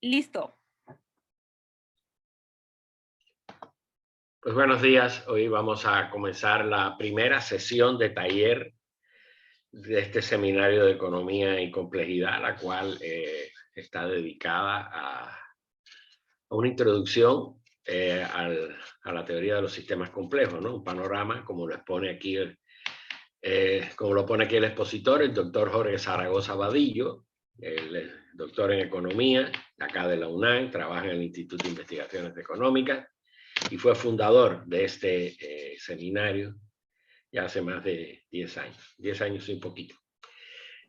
Listo. Pues buenos días, hoy vamos a comenzar la primera sesión de taller de este seminario de economía y complejidad, la cual está dedicada a una introducción a la teoría de los sistemas complejos, ¿no? Un panorama como lo expone aquí como lo pone aquí el expositor, el doctor Jorge Zaragoza Vadillo, el doctor en economía, acá de la UNAM, trabaja en el Instituto de Investigaciones Económicas y fue fundador de este seminario ya hace más de 10 años y un poquito.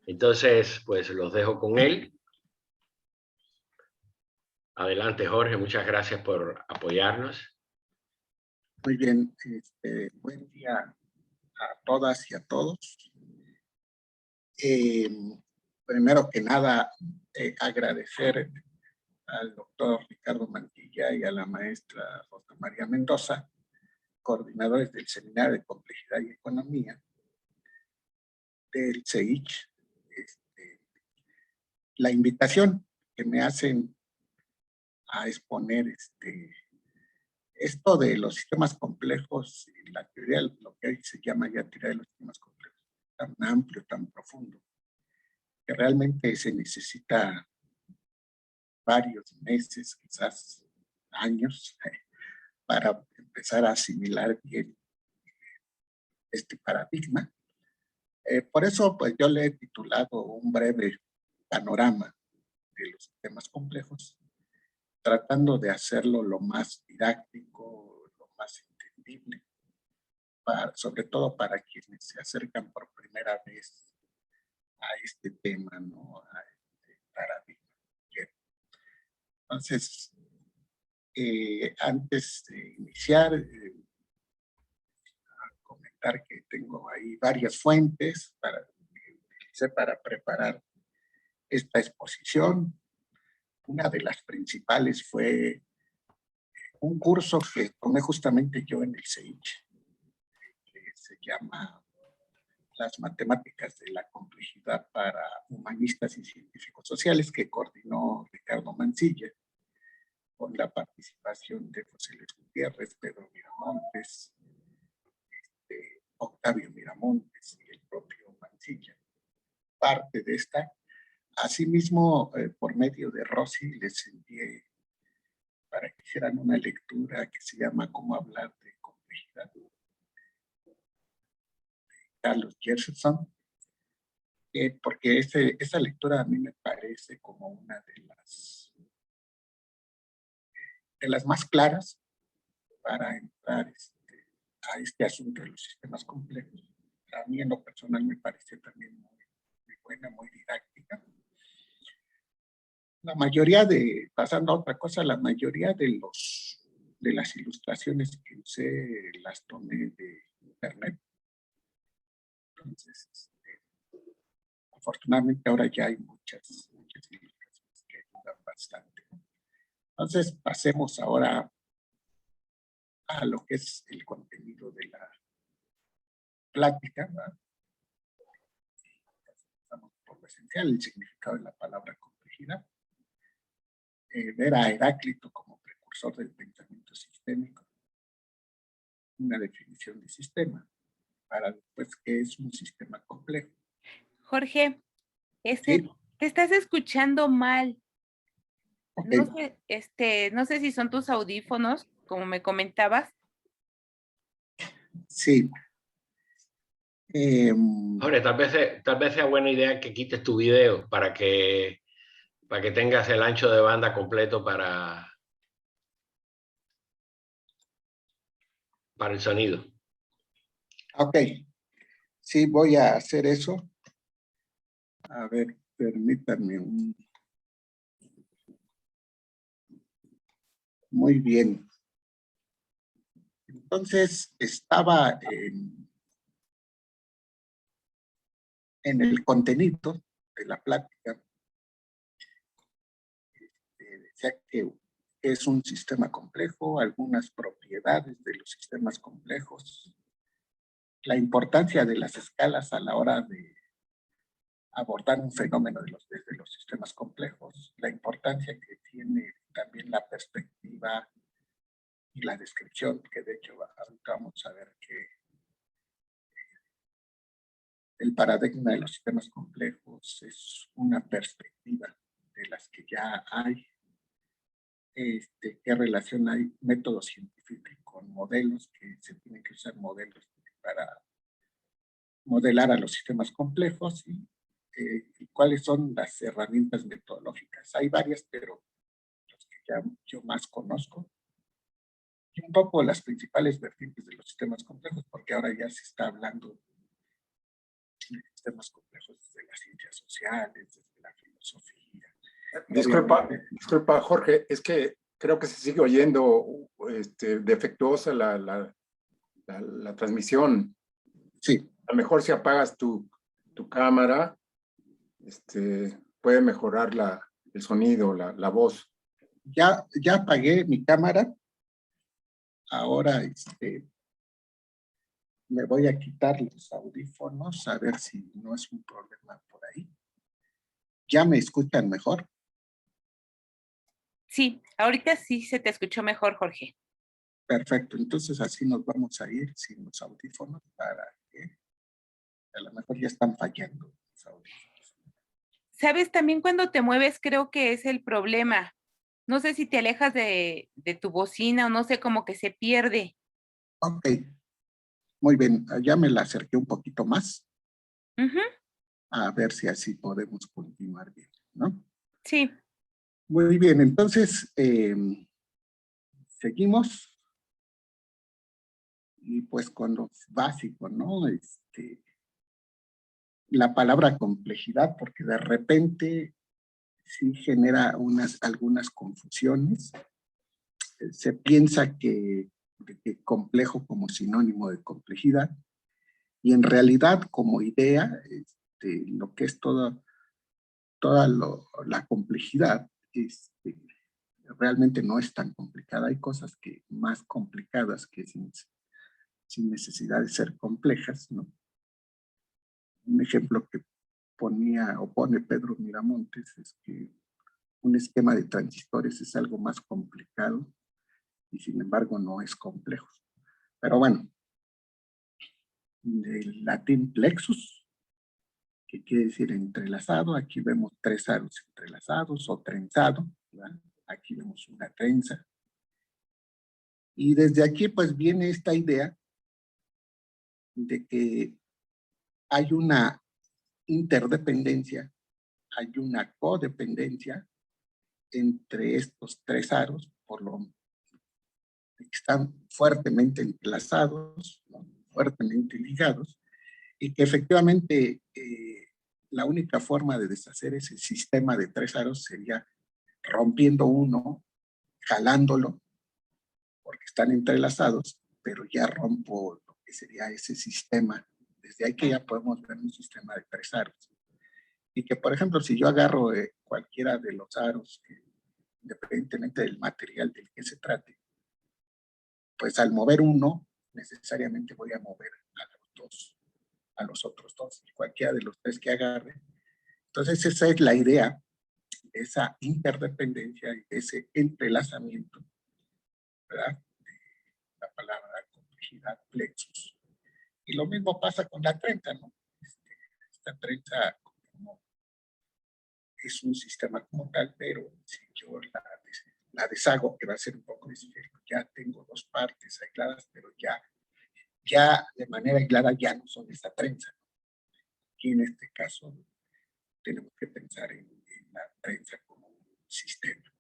Entonces, pues los dejo con él. Adelante, Jorge, muchas gracias por apoyarnos. Muy bien, buen día a todas y a todos. Primero que nada, agradecer al doctor Ricardo Mantilla y a la maestra Rosa María Mendoza, coordinadores del Seminario de Complejidad y Economía del CEICH, la invitación que me hacen a exponer esto de los sistemas complejos y la teoría, lo que hoy se llama ya teoría de los sistemas complejos, tan amplio, tan profundo, que realmente se necesita varios meses, quizás años, para empezar a asimilar bien este paradigma. Por eso, pues yo le he titulado un breve panorama de los sistemas complejos, tratando de hacerlo lo más didáctico, lo más entendible, sobre todo para quienes se acercan por primera vez a este tema, ¿no? A este paradigma. Bien. Entonces, antes de iniciar, comentar que tengo ahí varias fuentes que utilicé para preparar esta exposición. Una de las principales fue un curso que tomé justamente yo en el CEICH, que se llama Las matemáticas de la complejidad para humanistas y científicos sociales, que coordinó Ricardo Mancilla, con la participación de José Luis Gutiérrez, Pedro Miramontes, Octavio Miramontes y el propio Mancilla. Parte de esta. Asimismo, por medio de Rossi, les envié para que hicieran una lectura que se llama Cómo hablar de complejidad, de Carlos Gerson, porque esa lectura a mí me parece como una de las más claras para entrar a este asunto de los sistemas complejos. A mí en lo personal me parece también muy buena, muy didáctica. La mayoría pasando a otra cosa, la mayoría de las ilustraciones que usé las tomé de internet. Entonces, afortunadamente ahora ya hay muchas ilustraciones que ayudan bastante. Entonces, pasemos ahora a lo que es el contenido de la plática, ¿verdad? Empezamos por lo esencial, el significado de la palabra complejidad. Ver a Heráclito como precursor del pensamiento sistémico. Una definición de sistema, para después qué es un sistema complejo. Jorge, Sí. te estás escuchando mal. Okay. No sé si son tus audífonos, como me comentabas. Sí. Jorge, tal vez sea buena idea que quites tu video para que tengas el ancho de banda completo para el sonido. Ok. Sí, voy a hacer eso. A ver, permítanme Muy bien. Entonces, estaba en el contenido de la plática. Decía que es un sistema complejo, algunas propiedades de los sistemas complejos, la importancia de las escalas a la hora de abordar un fenómeno desde los sistemas complejos, la importancia que tiene perspectiva y la descripción, que de hecho ahorita vamos a ver que el paradigma de los sistemas complejos es una perspectiva de las que ya hay. ¿Qué relación hay? Métodos científicos con modelos, que se tienen que usar modelos para modelar a los sistemas complejos y cuáles son las herramientas metodológicas. Hay varias, pero las que ya yo más conozco. Y un poco las principales vertientes de los sistemas complejos, porque ahora ya se está hablando de sistemas complejos desde las ciencias sociales, desde la filosofía. Disculpa, Jorge, es que creo que se sigue oyendo defectuosa la transmisión. Sí. A lo mejor si apagas tu cámara, puede mejorar el sonido, la voz. Ya apagué mi cámara. Ahora me voy a quitar los audífonos a ver si no es un problema por ahí. ¿Ya me escuchan mejor? Sí, ahorita sí se te escuchó mejor, Jorge. Perfecto, entonces así nos vamos a ir sin los audífonos para que a lo mejor ya están fallando los audífonos. ¿Sabes? También cuando te mueves creo que es el problema. No sé si te alejas de tu bocina o no sé, como que se pierde. Ok, muy bien, ya me la acerqué un poquito más. A ver si así podemos continuar bien, ¿no? Sí. Muy bien, entonces seguimos. Y pues con lo básico, ¿no? La palabra complejidad, porque de repente sí genera algunas confusiones. Se piensa que complejo como sinónimo de complejidad, y en realidad como idea, lo que es toda la complejidad, realmente no es tan complicada. Hay cosas que más complicadas que sin necesidad de ser complejas, ¿no? Un ejemplo que pone Pedro Miramontes es que un esquema de transistores es algo más complicado y sin embargo no es complejo. Pero bueno, del latín plexus, que quiere decir entrelazado, aquí vemos tres aros entrelazados o trenzado, ¿verdad? Aquí vemos una trenza. Y desde aquí pues viene esta idea de que hay una interdependencia, hay una codependencia entre estos tres aros, por lo que están fuertemente entrelazados, ¿no? Fuertemente ligados, y que efectivamente la única forma de deshacer ese sistema de tres aros sería rompiendo uno, jalándolo, porque están entrelazados, pero ya rompo lo que sería ese sistema. Desde ahí que ya podemos ver un sistema de tres aros. Y que, por ejemplo, si yo agarro cualquiera de los aros, independientemente del material del que se trate, pues al mover uno, necesariamente voy a mover a los otros dos, cualquiera de los tres que agarre. Entonces esa es la idea, esa interdependencia y ese entrelazamiento, ¿verdad? De la palabra complejidad, plexus. Y lo mismo pasa con la trenza, ¿no? Esta trenza como es un sistema como tal, pero si yo la deshago, que va a ser un poco difícil, ya tengo dos partes aisladas, pero ya de manera aislada ya no son esta trenza. Aquí en este caso tenemos que pensar en la trenza como un sistema.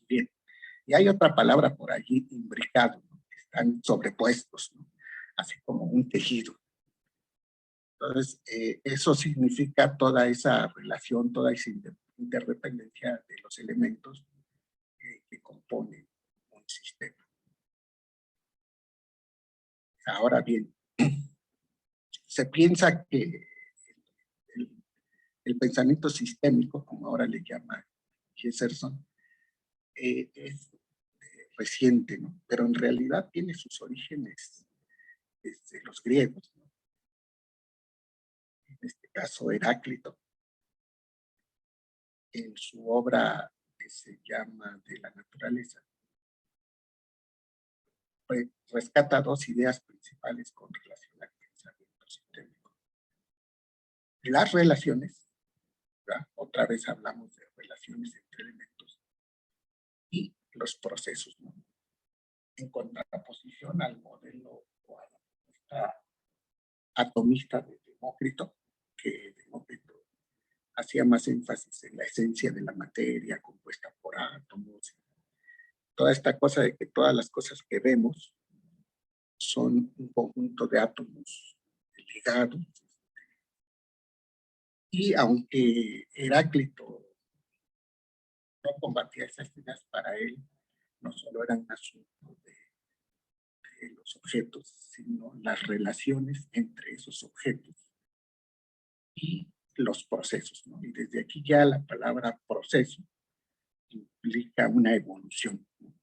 Bien, y hay otra palabra por allí, imbricado, ¿no? Están sobrepuestos, ¿no? Así como un tejido. Entonces, eso significa toda esa relación, toda esa interdependencia de los elementos que componen un sistema. Ahora bien, se piensa que el pensamiento sistémico, como ahora le llama Jesserson, es reciente, ¿no? Pero en realidad tiene sus orígenes desde los griegos, ¿no? En este caso Heráclito, en su obra de se llama de la naturaleza, pues rescata dos ideas principales con relación al pensamiento sistémico. Las relaciones, ¿verdad? Otra vez hablamos de relaciones entre elementos, y los procesos, ¿no? En contraposición al modelo o a la propuesta atomista de Demócrito, que Demócrito hacía más énfasis en la esencia de la materia compuesta por átomos. Toda esta cosa de que todas las cosas que vemos son un conjunto de átomos ligados. Y aunque Heráclito no combatía esas ideas, para él no solo eran un asunto de los objetos, sino las relaciones entre esos objetos y los procesos, ¿no? Y desde aquí ya la palabra proceso implica una evolución, ¿no?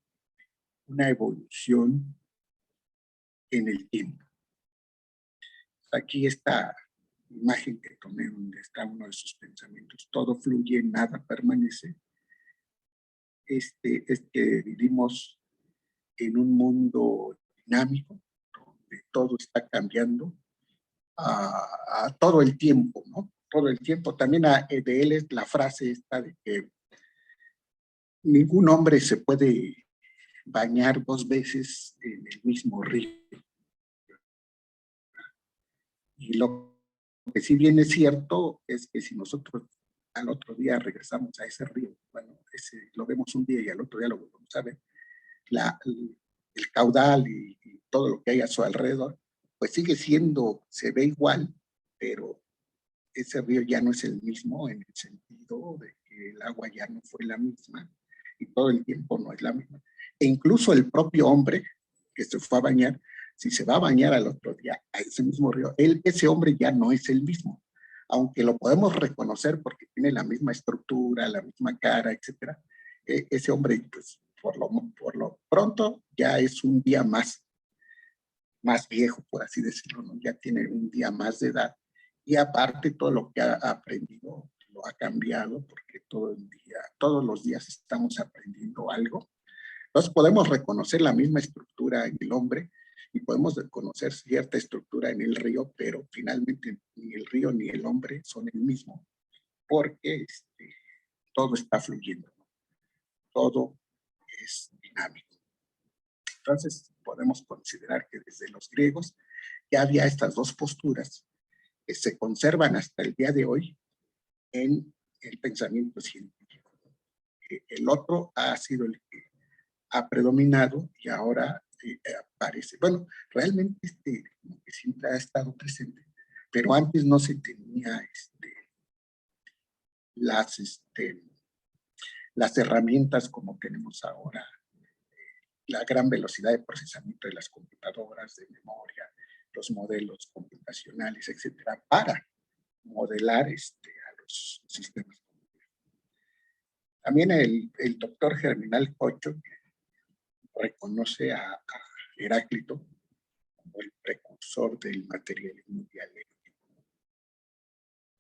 Una evolución en el tiempo. Aquí esta imagen que tomé donde está uno de sus pensamientos: todo fluye, nada permanece. Es que vivimos en un mundo dinámico, donde todo está cambiando a todo el tiempo, ¿no? Todo el tiempo. También de él es la frase esta de que ningún hombre se puede bañar dos veces en el mismo río. Y lo que sí bien es cierto es que si nosotros al otro día regresamos a ese río, bueno, lo vemos un día y al otro día lo volvemos a ver, el caudal y todo lo que hay a su alrededor, pues sigue siendo, se ve igual, pero ese río ya no es el mismo en el sentido de que el agua ya no fue la misma y todo el tiempo no es la misma. E incluso el propio hombre que se fue a bañar, si se va a bañar al otro día a ese mismo río, ese hombre ya no es el mismo, aunque lo podemos reconocer porque tiene la misma estructura, la misma cara, etc. Ese hombre, pues, por lo pronto, ya es un día más viejo, por así decirlo, ¿no? Ya tiene un día más de edad, y aparte todo lo que ha aprendido lo ha cambiado, porque todos los días estamos aprendiendo algo. Entonces podemos reconocer la misma estructura en el hombre y podemos reconocer cierta estructura en el río, pero finalmente ni el río ni el hombre son el mismo, porque todo está fluyendo, ¿no? Todo es dinámico. Entonces podemos considerar que desde los griegos ya había estas dos posturas que se conservan hasta el día de hoy en el pensamiento científico. El otro ha sido el que ha predominado y ahora aparece. Bueno, realmente como que siempre ha estado presente, pero antes no se tenía las herramientas como tenemos ahora, la gran velocidad de procesamiento de las computadoras, de memoria, los modelos computacionales, etcétera, para modelar a los sistemas. También el doctor Germinal Cocho reconoce a Heráclito como el precursor del materialismo dialéctico.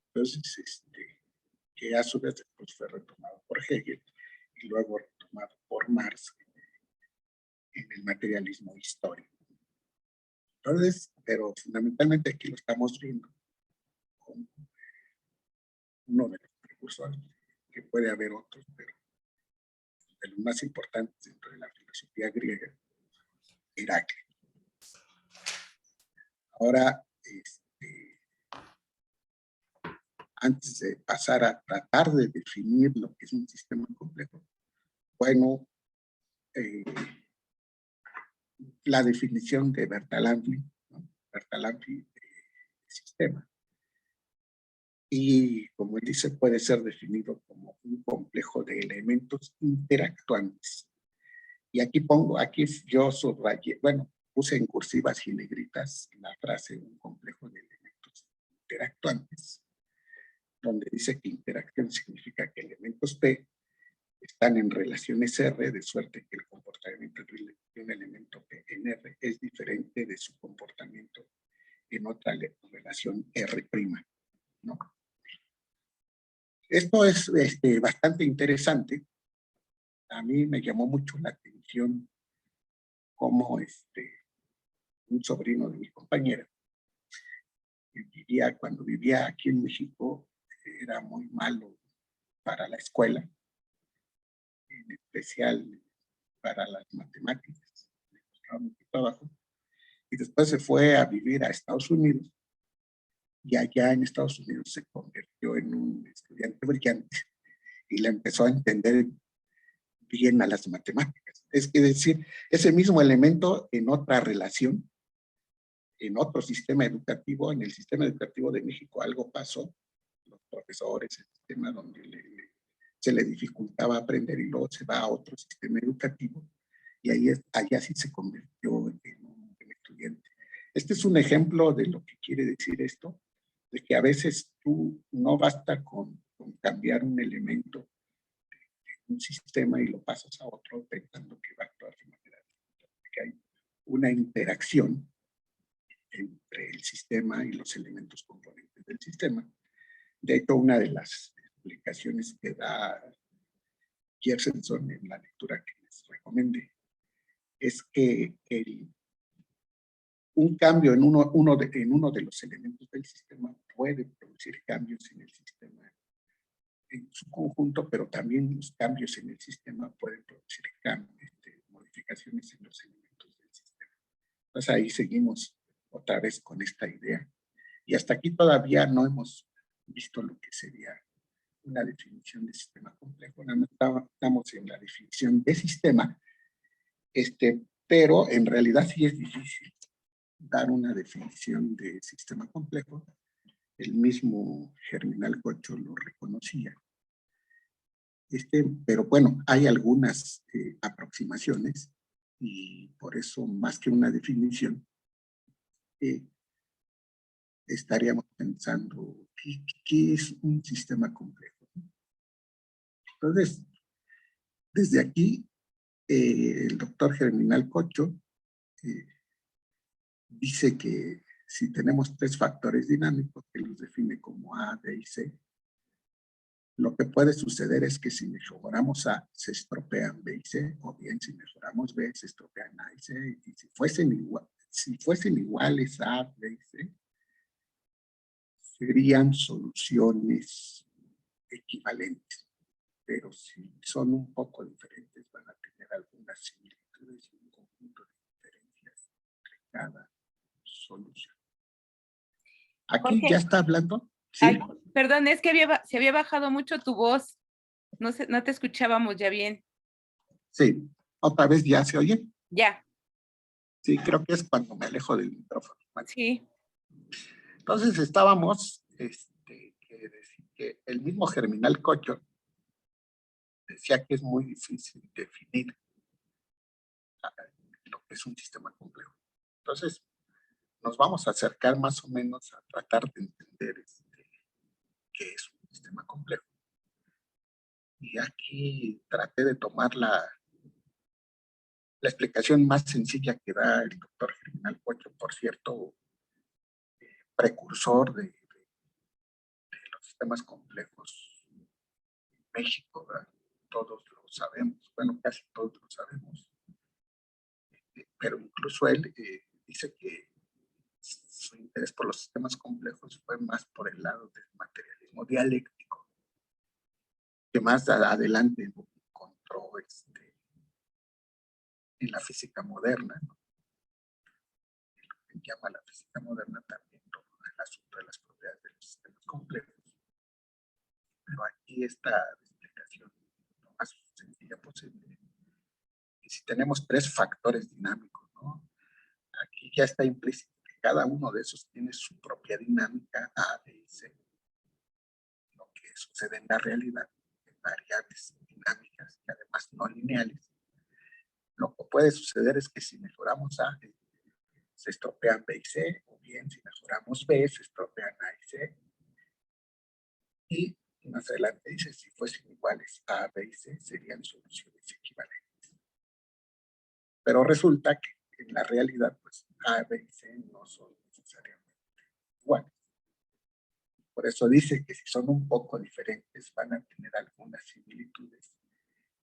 Entonces, que a su vez después fue retomado por Hegel y luego retomado por Marx en el materialismo histórico. Entonces, pero fundamentalmente aquí lo estamos viendo como uno de los precursores, que puede haber otros, pero de los más importantes dentro de la filosofía griega, Heráclito. Ahora, antes de pasar a tratar de definir lo que es un sistema complejo, bueno, la definición de Bertalanffy, ¿no? Bertalanffy de sistema. Y como él dice, puede ser definido como un complejo de elementos interactuantes. Y aquí yo subrayé, bueno, puse en cursivas y negritas la frase un complejo de elementos interactuantes, donde dice que interacción significa que elementos P están en relaciones R, de suerte que el comportamiento de un elemento P en R es diferente de su comportamiento en otra relación R', ¿no? Esto es bastante interesante a mí me llamó mucho la atención cómo un sobrino de mi compañera, cuando vivía aquí en México, era muy malo para la escuela, en especial para las matemáticas. Le costaba mucho trabajo. Y después se fue a vivir a Estados Unidos, y allá en Estados Unidos se convirtió en un estudiante brillante y le empezó a entender bien a las matemáticas. Es decir, ese mismo elemento en otra relación, en otro sistema educativo, en el sistema educativo de México algo pasó, los profesores, el sistema donde se le dificultaba aprender, y luego se va a otro sistema educativo y allá sí se convirtió en un estudiante. Este es un ejemplo de lo que quiere decir esto, de que a veces tú no basta con cambiar un elemento de un sistema y lo pasas a otro pensando que va a actuar de manera distinta, porque hay una interacción entre el sistema y los elementos componentes del sistema. De hecho, una de las explicaciones que da Jefferson en la lectura que les recomendé es que un cambio en uno de los elementos del sistema puede producir cambios en el sistema en su conjunto, pero también los cambios en el sistema pueden producir modificaciones en los elementos del sistema. Entonces ahí seguimos otra vez con esta idea. Y hasta aquí todavía no hemos visto lo que sería una definición de sistema complejo. Nada más estamos en la definición de sistema, pero en realidad sí es difícil dar una definición de sistema complejo. El mismo Germinal Cocho lo reconocía. Pero bueno, hay algunas aproximaciones, y por eso, más que una definición, estaríamos pensando ¿qué es un sistema complejo? Entonces, desde aquí, el doctor Germinal Cocho dice que si tenemos tres factores dinámicos, que los define como A, B y C, lo que puede suceder es que si mejoramos A, se estropean B y C, o bien si mejoramos B, se estropean A y C, y si fuesen iguales A, B y C, serían soluciones equivalentes, pero si son un poco diferentes, van a tener algunas similitudes y un conjunto de diferencias entre cada solución. Aquí Jorge, ya está hablando. ¿Sí? ay, perdón, es que se había bajado mucho tu voz. No te escuchábamos ya bien. Sí, otra vez ya se oye. Ya. Sí, creo que es cuando me alejo del micrófono. Sí. Entonces estábamos, que el mismo Germinal Cocho decía que es muy difícil definir lo que es un sistema complejo. Entonces, nos vamos a acercar más o menos a tratar de entender qué es un sistema complejo. Y aquí traté de tomar la explicación más sencilla que da el doctor Germinal Cocho, por cierto, precursor de los sistemas complejos en México, ¿verdad? Todos lo sabemos, bueno, casi todos lo sabemos, pero incluso él dice que su interés por los sistemas complejos fue más por el lado del materialismo dialéctico, que más adelante encontró en la física moderna, ¿no? Lo que llama la física moderna también todo el asunto de las propiedades de los sistemas complejos. Pero aquí está la explicación lo más sencilla posible. Y si tenemos tres factores dinámicos, ¿no? Aquí ya está implícito que cada uno de esos tiene su propia dinámica A, B y C. Lo que sucede en la realidad, en variables dinámicas y además no lineales, lo que puede suceder es que si mejoramos A, se estropean B y C, o bien si mejoramos B, se estropean A y C. Y más adelante dice, si fuesen iguales A, B y C, serían soluciones equivalentes. Pero resulta que en la realidad, pues A, B y C no son necesariamente iguales. Por eso dice que si son un poco diferentes, van a tener algunas similitudes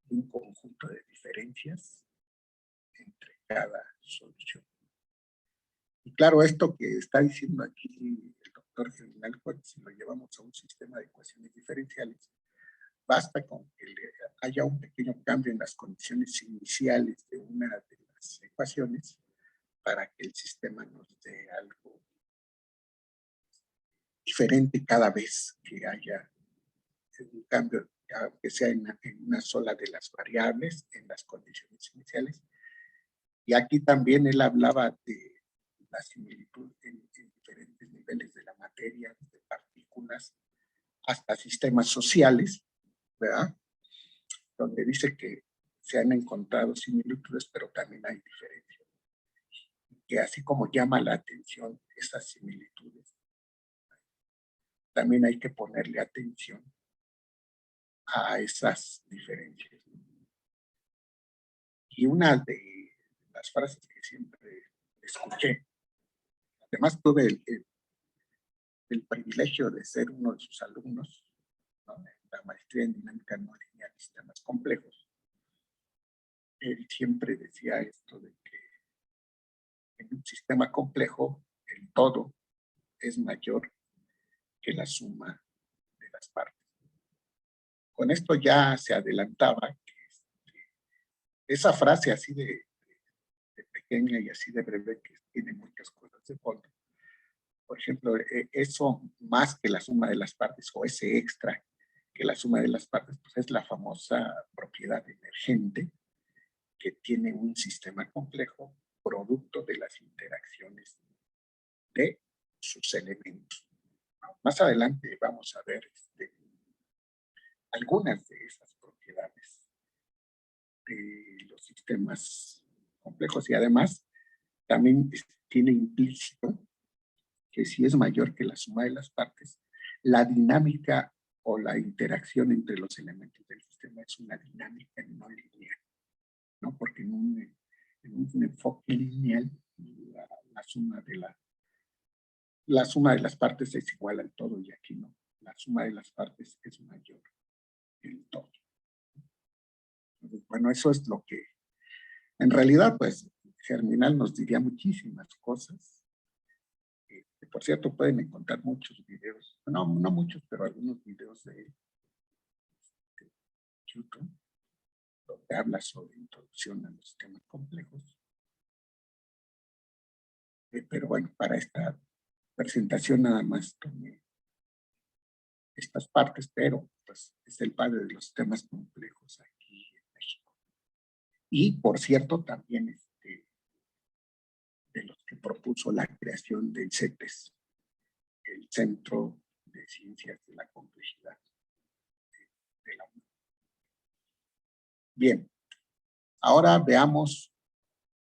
un conjunto de diferencias entre cada solución. Y claro, esto que está diciendo aquí el doctor Germinal, si lo llevamos a un sistema de ecuaciones diferenciales, basta con que haya un pequeño cambio en las condiciones iniciales de una de las ecuaciones para que el sistema nos dé algo diferente cada vez que haya un cambio, aunque sea en una sola de las variables en las condiciones iniciales. Y aquí también él hablaba de la similitud en diferentes niveles de la materia, de partículas, hasta sistemas sociales, ¿verdad? Donde dice que se han encontrado similitudes, pero también hay diferencias. Que así como llama la atención esas similitudes, también hay que ponerle atención a esas diferencias. Y una de las frases que siempre escuché, además tuve el privilegio de ser uno de sus alumnos, ¿no?, en la maestría en dinámica no lineal y sistemas complejos. Él siempre decía esto de que en un sistema complejo el todo es mayor que la suma de las partes. Con esto ya se adelantaba que esa frase así de pequeña y así de breve, que tiene muchas cosas de fondo. Por ejemplo, eso más que la suma de las partes, o ese extra que la suma de las partes, pues es la famosa propiedad emergente que tiene un sistema complejo producto de las interacciones de sus elementos. Más adelante vamos a ver algunas de esas propiedades de los sistemas complejos, y además también tiene implícito que si es mayor que la suma de las partes, la dinámica o la interacción entre los elementos del sistema es una dinámica no lineal, ¿no? Porque en un enfoque lineal la suma de las partes es igual al todo, y aquí no. La suma de las partes es mayor que el todo. Entonces, bueno, eso es lo que, en realidad, pues, Germinal nos diría muchísimas cosas. Por cierto, pueden encontrar muchos videos, no muchos, pero algunos videos de YouTube, donde habla sobre introducción a los sistemas complejos. Pero bueno, para esta presentación nada más tomé estas partes, pero pues es el padre de los sistemas complejos aquí en México. Y por cierto, también de los que propuso la creación del CETES, el Centro de Ciencias de la Complejidad de la UNAM. Bien, ahora veamos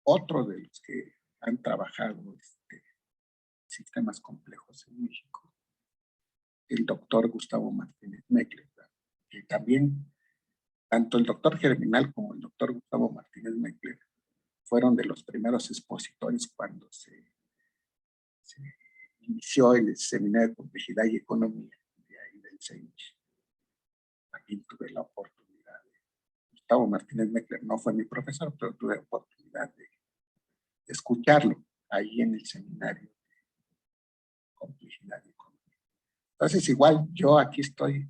otro de los que han trabajado sistemas complejos en México, el doctor Gustavo Martínez Meckler, que también tanto el doctor Germinal como el doctor Gustavo Martínez Meckler fueron de los primeros expositores cuando se inició el Seminario de Complejidad y Economía de ahí del CENICH. También tuve la oportunidad Gustavo Martínez Meckler no fue mi profesor, pero tuve la oportunidad de escucharlo ahí en el Seminario de Complejidad y Economía. Entonces, igual yo aquí estoy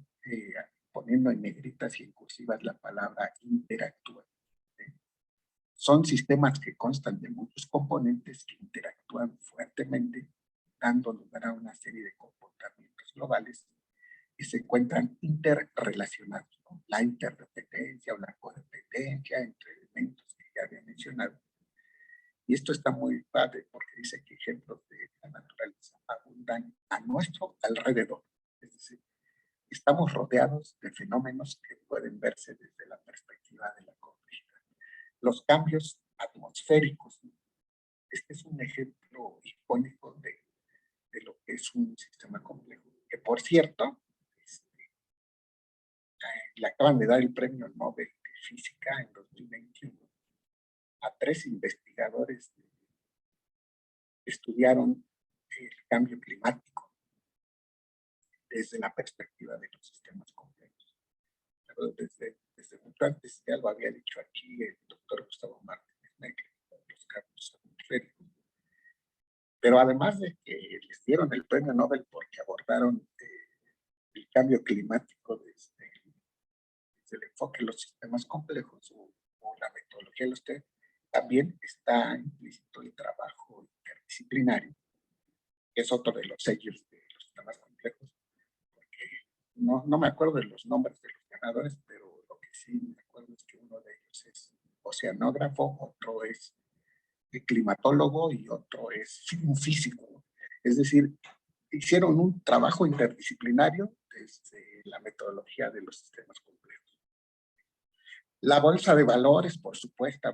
poniendo en negritas y en cursivas la palabra interactúan. Son sistemas que constan de muchos componentes que interactúan fuertemente, dando lugar a una serie de comportamientos globales que se encuentran interrelacionados, ¿no? La interdependencia o la codependencia entre elementos que ya había mencionado. Y esto está muy padre porque dice que ejemplos de la naturaleza abundan a nuestro alrededor. Es decir, estamos rodeados de fenómenos que pueden verse desde la perspectiva de la complejidad. Los cambios atmosféricos. Este es un ejemplo icónico de lo que es un sistema complejo. Que por cierto, le acaban de dar el premio Nobel de Física en 2021 a 3 investigadores que estudiaron el cambio climático desde la perspectiva de los sistemas complejos. Pero desde desde mucho antes, ya lo había dicho aquí el doctor Gustavo Martínez Meckler, los campos atmosféricos. Pero además de que les dieron el premio Nobel porque abordaron el cambio climático desde el enfoque de los sistemas complejos o la metodología de los TED, también está implícito el trabajo interdisciplinario, que es otro de los sellos de los sistemas complejos, porque no me acuerdo de los nombres de los ganadores, pero lo que sí me acuerdo es que uno de ellos es oceanógrafo, otro es climatólogo y otro es un físico. Es decir, hicieron un trabajo interdisciplinario desde la metodología de los sistemas complejos. La bolsa de valores, por supuesto,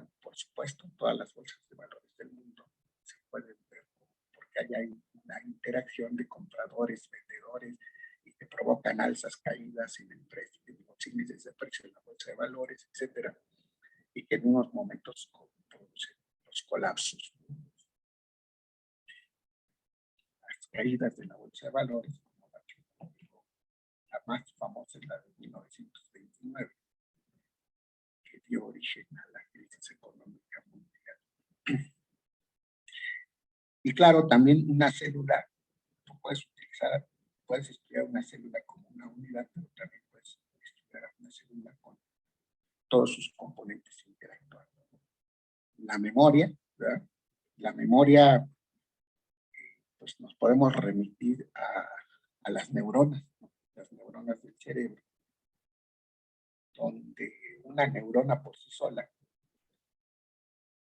todas las bolsas de valores del mundo se pueden ver porque hay una interacción de compradores, vendedores, y que provocan alzas, caídas en el precio, en los índices de precio de la bolsa de valores, etcétera, y que en unos momentos producen los colapsos. Las caídas de la bolsa de valores, como la más famosa es la de 1929, que dio origen a la crisis económica mundial. Y claro, también una célula, tú puedes estudiar una célula como una unidad, pero también puedes estudiar una célula con todos sus componentes interactuando. La memoria, ¿verdad? La memoria, pues nos podemos remitir a las neuronas, ¿no? Las neuronas del cerebro, donde una neurona por sí sola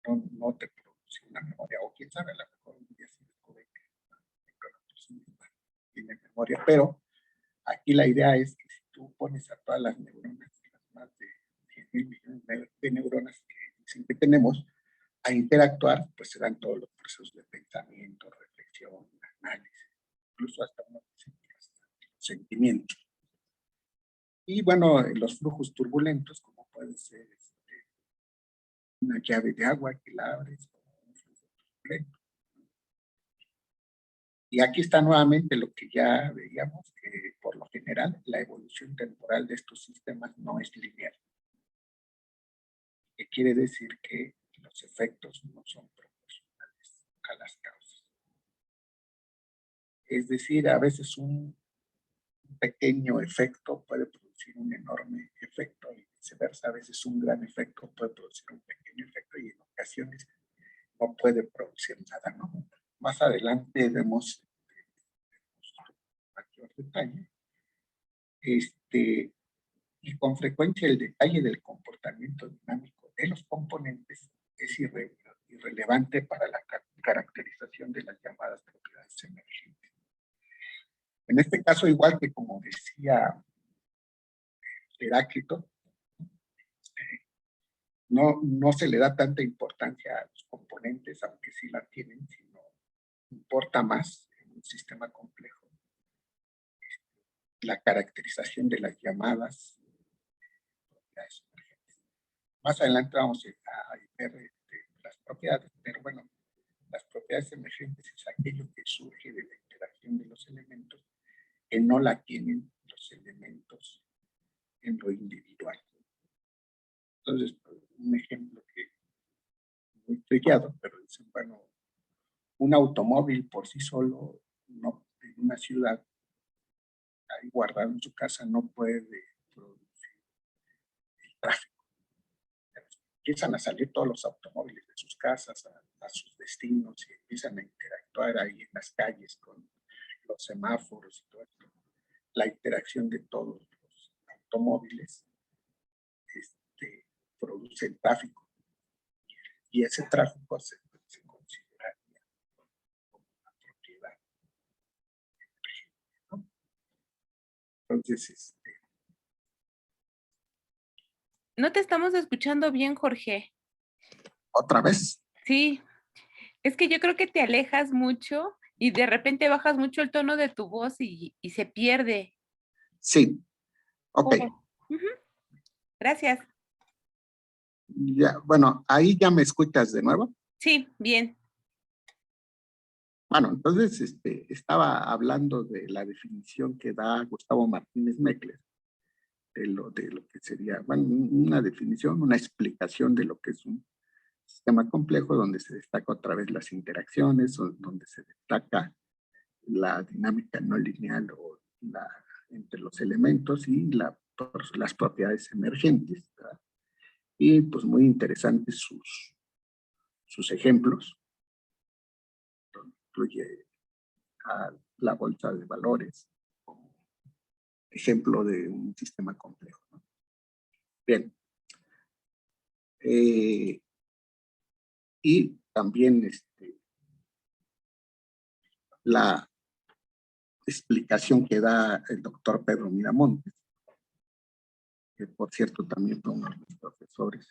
no te produce una memoria, o quién sabe, a lo mejor un día se descubre que una neurona por sí misma tiene memoria, pero aquí la idea es que si tú pones a todas las neuronas, las más de 100,000 millones de neuronas que dicen que tenemos, a interactuar, pues se dan todos los procesos de pensamiento, reflexión, análisis, incluso hasta sentimientos. Y bueno, los flujos turbulentos, como puede ser una llave de agua que la abres, como un flujo turbulento. Y aquí está nuevamente lo que ya veíamos, que por lo general la evolución temporal de estos sistemas no es lineal. Que quiere decir que los efectos no son proporcionales a las causas. Es decir, a veces un pequeño efecto puede producir un enorme efecto y viceversa. A veces un gran efecto puede producir un pequeño efecto y en ocasiones no puede producir nada, ¿no? Más adelante vemos mayor detalle. Y con frecuencia el detalle del comportamiento dinámico de los componentes es irrelevante para la caracterización de las llamadas propiedades emergentes. En este caso, igual que como decía Heráclito, no se le da tanta importancia a los componentes, aunque sí la tienen, sino importa más en un sistema complejo la caracterización de las llamadas propiedades emergentes. Más adelante vamos a ver las propiedades, pero bueno, las propiedades emergentes es aquello que surge de la interacción de los elementos que no la tienen los elementos en lo individual. Entonces, un ejemplo que muy trillado, pero dicen, bueno, un automóvil por sí solo, no, en una ciudad, ahí guardado en su casa, no puede producir el tráfico. Empiezan a salir todos los automóviles de sus casas a sus destinos y empiezan a interactuar ahí en las calles con los semáforos y todo esto. La interacción de todos los automóviles produce el tráfico. Y ese tráfico se consideraría como una propiedad, ¿no? Entonces, No te estamos escuchando bien, Jorge. ¿otra vez? Sí, es que yo creo que te alejas mucho y de repente bajas mucho el tono de tu voz y se pierde. Sí, ok. Uh-huh. Gracias. Ya, bueno, ahí ya me escuchas de nuevo. Sí, bien. Bueno, entonces estaba hablando de la definición que da Gustavo Martínez Meckler de lo que sería, bueno, una definición, una explicación de lo que es un sistema complejo, donde se destaca otra vez las interacciones, donde se destaca la dinámica no lineal o entre los elementos y las propiedades emergentes, ¿verdad? Y pues muy interesantes sus ejemplos. Incluye a la bolsa de valores como ejemplo de un sistema complejo, ¿no? Bien. Y también la explicación que da el doctor Pedro Miramontes, que por cierto también fue uno de mis profesores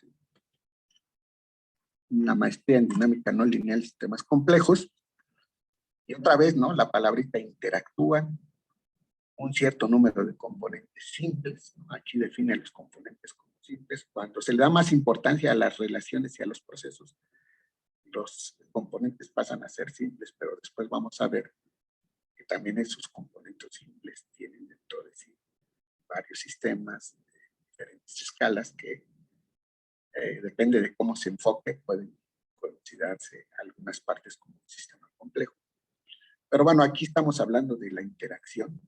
en la maestría en dinámica no lineal y sistemas complejos. Y otra vez, ¿no? La palabrita interactúan, un cierto número de componentes simples, ¿no? Aquí define los componentes como simples. Cuando se le da más importancia a las relaciones y a los procesos, los componentes pasan a ser simples, pero después vamos a ver que también esos componentes simples tienen dentro de sí varios sistemas de diferentes escalas que depende de cómo se enfoque, pueden considerarse algunas partes como un sistema complejo. Pero bueno, aquí estamos hablando de la interacción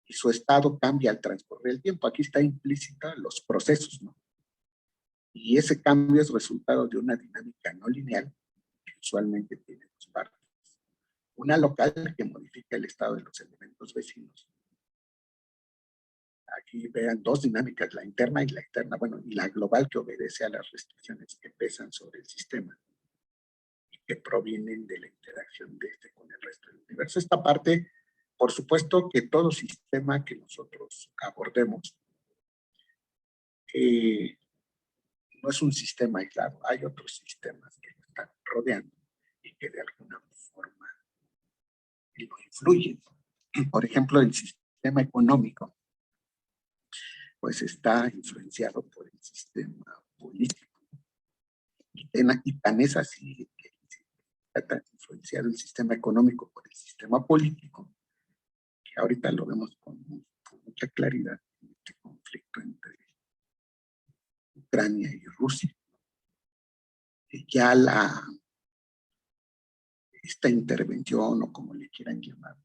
y su estado cambia al transcurrir el tiempo. Aquí está implícita los procesos, ¿no? Y ese cambio es resultado de una dinámica no lineal que usualmente tiene dos partes. Una local que modifica el estado de los elementos vecinos. Aquí vean dos dinámicas, la interna y la externa, bueno, y la global que obedece a las restricciones que pesan sobre el sistema y que provienen de la interacción de este con el resto del universo. Esta parte, por supuesto que todo sistema que nosotros abordemos no es un sistema aislado, hay otros sistemas que lo están rodeando y que de alguna forma lo influyen. Por ejemplo, el sistema económico pues está influenciado por el sistema político. Y tan es así que está tan influenciado el sistema económico por el sistema político, que ahorita lo vemos con mucha claridad en este conflicto entre Ucrania y Rusia. Ya esta intervención, o como le quieran llamar,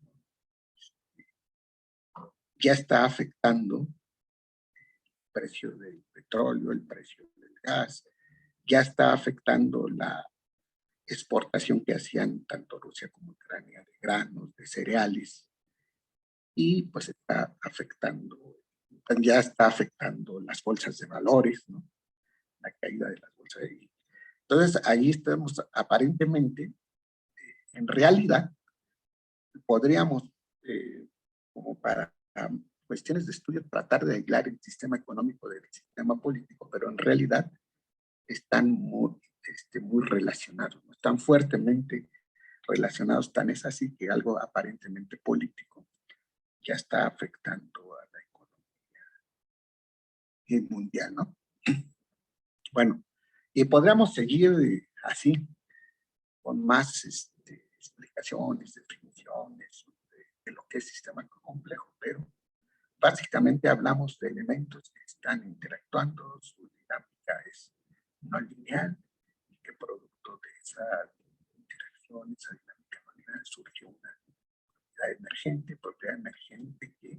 ya está afectando el precio del petróleo, el precio del gas, ya está afectando la exportación que hacían tanto Rusia como Ucrania de granos, de cereales, y pues ya está afectando las bolsas de valores, ¿no? La caída de las bolsas. Entonces, ahí estamos aparentemente, en realidad, podríamos, como para cuestiones de estudio, tratar de aislar el sistema económico del sistema político, pero en realidad están muy relacionados, ¿no? Están fuertemente relacionados, tan es así que algo aparentemente político ya está afectando a la economía mundial, ¿no? Bueno, y podríamos seguir así, con más explicaciones, definiciones de lo que es sistema complejo, pero básicamente hablamos de elementos que están interactuando, su dinámica es no lineal, y que producto de esa interacción, esa dinámica no lineal, surgió una propiedad emergente que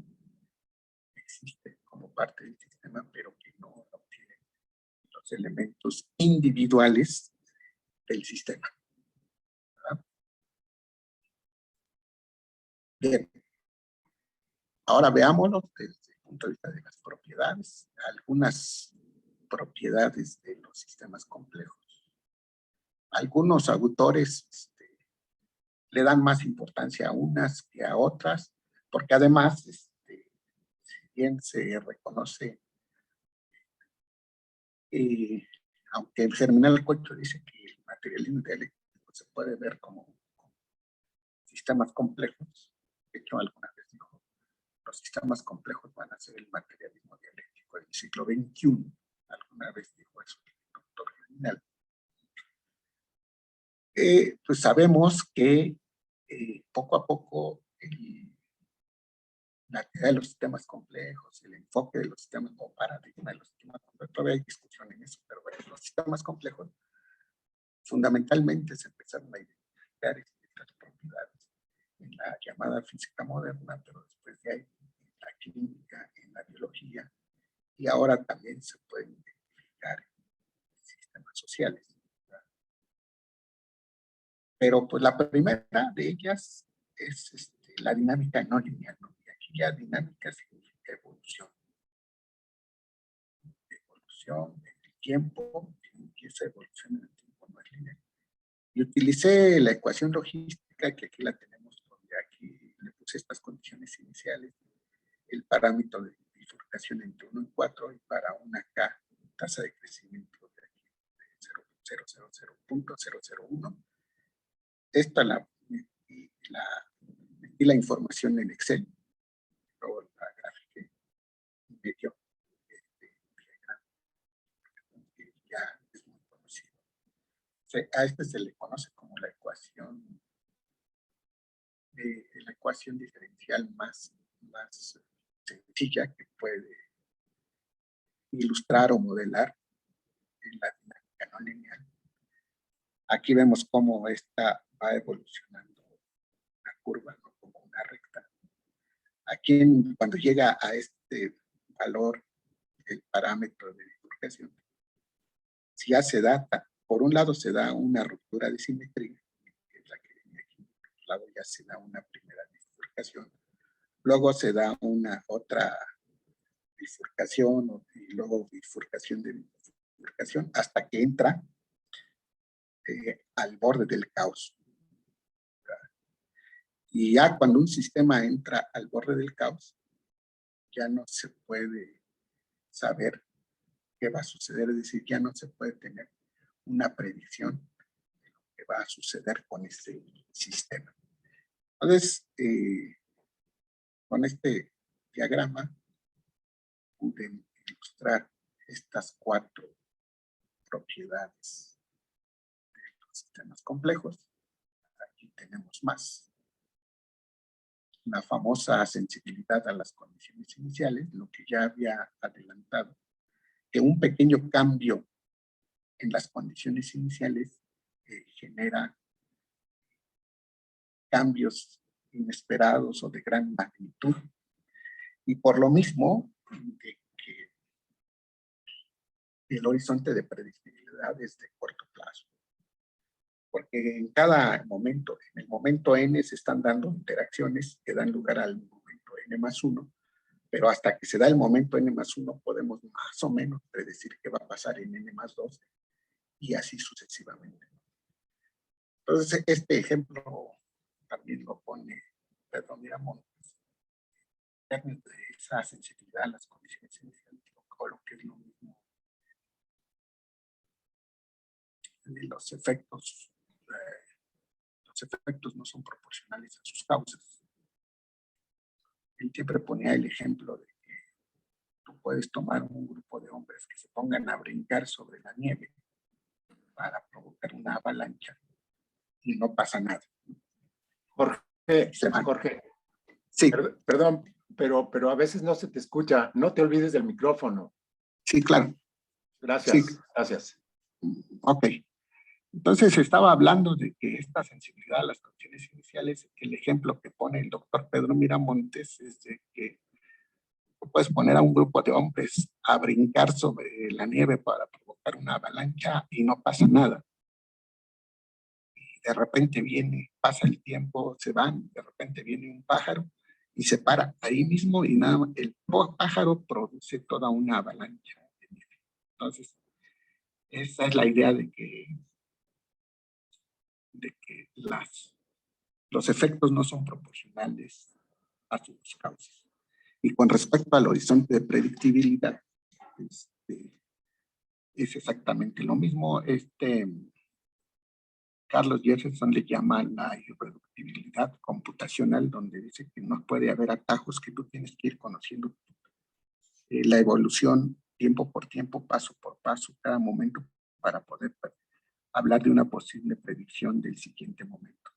existe como parte del sistema, pero que no obtiene los elementos individuales del sistema, ¿verdad? Bien, ahora veámoslo desde el punto de vista de las propiedades, algunas propiedades de los sistemas complejos. Algunos autores le dan más importancia a unas que a otras, porque además, si bien se reconoce, aunque el Germinal Cocho dice que el materialismo dialéctico se puede ver como sistemas complejos, de hecho alguna vez dijo, los sistemas complejos van a ser el materialismo dialéctico del siglo XXI, alguna vez dijo eso el doctor Germinal. Pues sabemos que poco a poco la teoría de los sistemas complejos, el enfoque de los sistemas o paradigma de los sistemas complejos, todavía hay discusión en eso, pero bueno, los sistemas complejos fundamentalmente se empezaron a identificar estas propiedades en la llamada física moderna, pero después de ahí en la química, en la biología, y ahora también se pueden identificar en sistemas sociales. Pero pues la primera de ellas es la dinámica no lineal, ¿no? Y aquí ya dinámica significa evolución. Evolución en el tiempo, y esa evolución en el tiempo no es lineal. Y utilicé la ecuación logística, que aquí la tenemos, donde aquí le puse estas condiciones iniciales, el parámetro de bifurcación entre 1 y 4, y para una K, tasa de crecimiento de aquí, de 0.000.001. Esta metí la información en Excel, luego la grafiqué y me dio este diagrama, que ya es muy conocido. A este se le conoce como la ecuación diferencial más sencilla que puede ilustrar o modelar en la dinámica no lineal. Aquí vemos cómo esta va evolucionando una curva, ¿no? Como una recta. Aquí cuando llega a este valor, el parámetro de bifurcación, si ya se da, por un lado se da una ruptura de simetría, que es la que viene aquí, por otro lado ya se da una primera bifurcación, luego se da una otra bifurcación y luego bifurcación de bifurcación hasta que entra al borde del caos. Y ya cuando un sistema entra al borde del caos, ya no se puede saber qué va a suceder, es decir, ya no se puede tener una predicción de lo que va a suceder con este sistema. Entonces, con este diagrama pude ilustrar estas 4 propiedades de los sistemas complejos. Aquí tenemos más. Una famosa sensibilidad a las condiciones iniciales, lo que ya había adelantado, que un pequeño cambio en las condiciones iniciales genera cambios inesperados o de gran magnitud. Y por lo mismo, de que el horizonte de predictibilidad es de corto plazo. Porque en cada momento, en el momento n se están dando interacciones que dan lugar al momento n+1, pero hasta que se da el momento n+1 podemos más o menos predecir qué va a pasar en n+2 y así sucesivamente. Entonces, este ejemplo también lo pone Pedro Miramontes, en términos de esa sensibilidad a las condiciones iniciales, o lo que es lo mismo de los efectos no son proporcionales a sus causas. Él siempre ponía el ejemplo de que tú puedes tomar un grupo de hombres que se pongan a brincar sobre la nieve para provocar una avalancha y no pasa nada. Jorge, sí. Perdón, pero a veces no se te escucha. No te olvides del micrófono. Sí, claro. Gracias, sí. Gracias. Ok. Entonces estaba hablando de que esta sensibilidad a las condiciones iniciales, el ejemplo que pone el doctor Pedro Miramontes es de que puedes poner a un grupo de hombres a brincar sobre la nieve para provocar una avalancha y no pasa nada. Y de repente pasa el tiempo, se van, de repente viene un pájaro y se para ahí mismo y nada, el pájaro produce toda una avalancha de nieve. Entonces, esa es la idea de que los efectos no son proporcionales a sus causas. Y con respecto al horizonte de predictibilidad, es exactamente lo mismo. Carlos Jefferson le llama la irreductibilidad computacional, donde dice que no puede haber atajos, que tú tienes que ir conociendo la evolución tiempo por tiempo, paso por paso, cada momento, para poder hablar de una posible predicción del siguiente momento.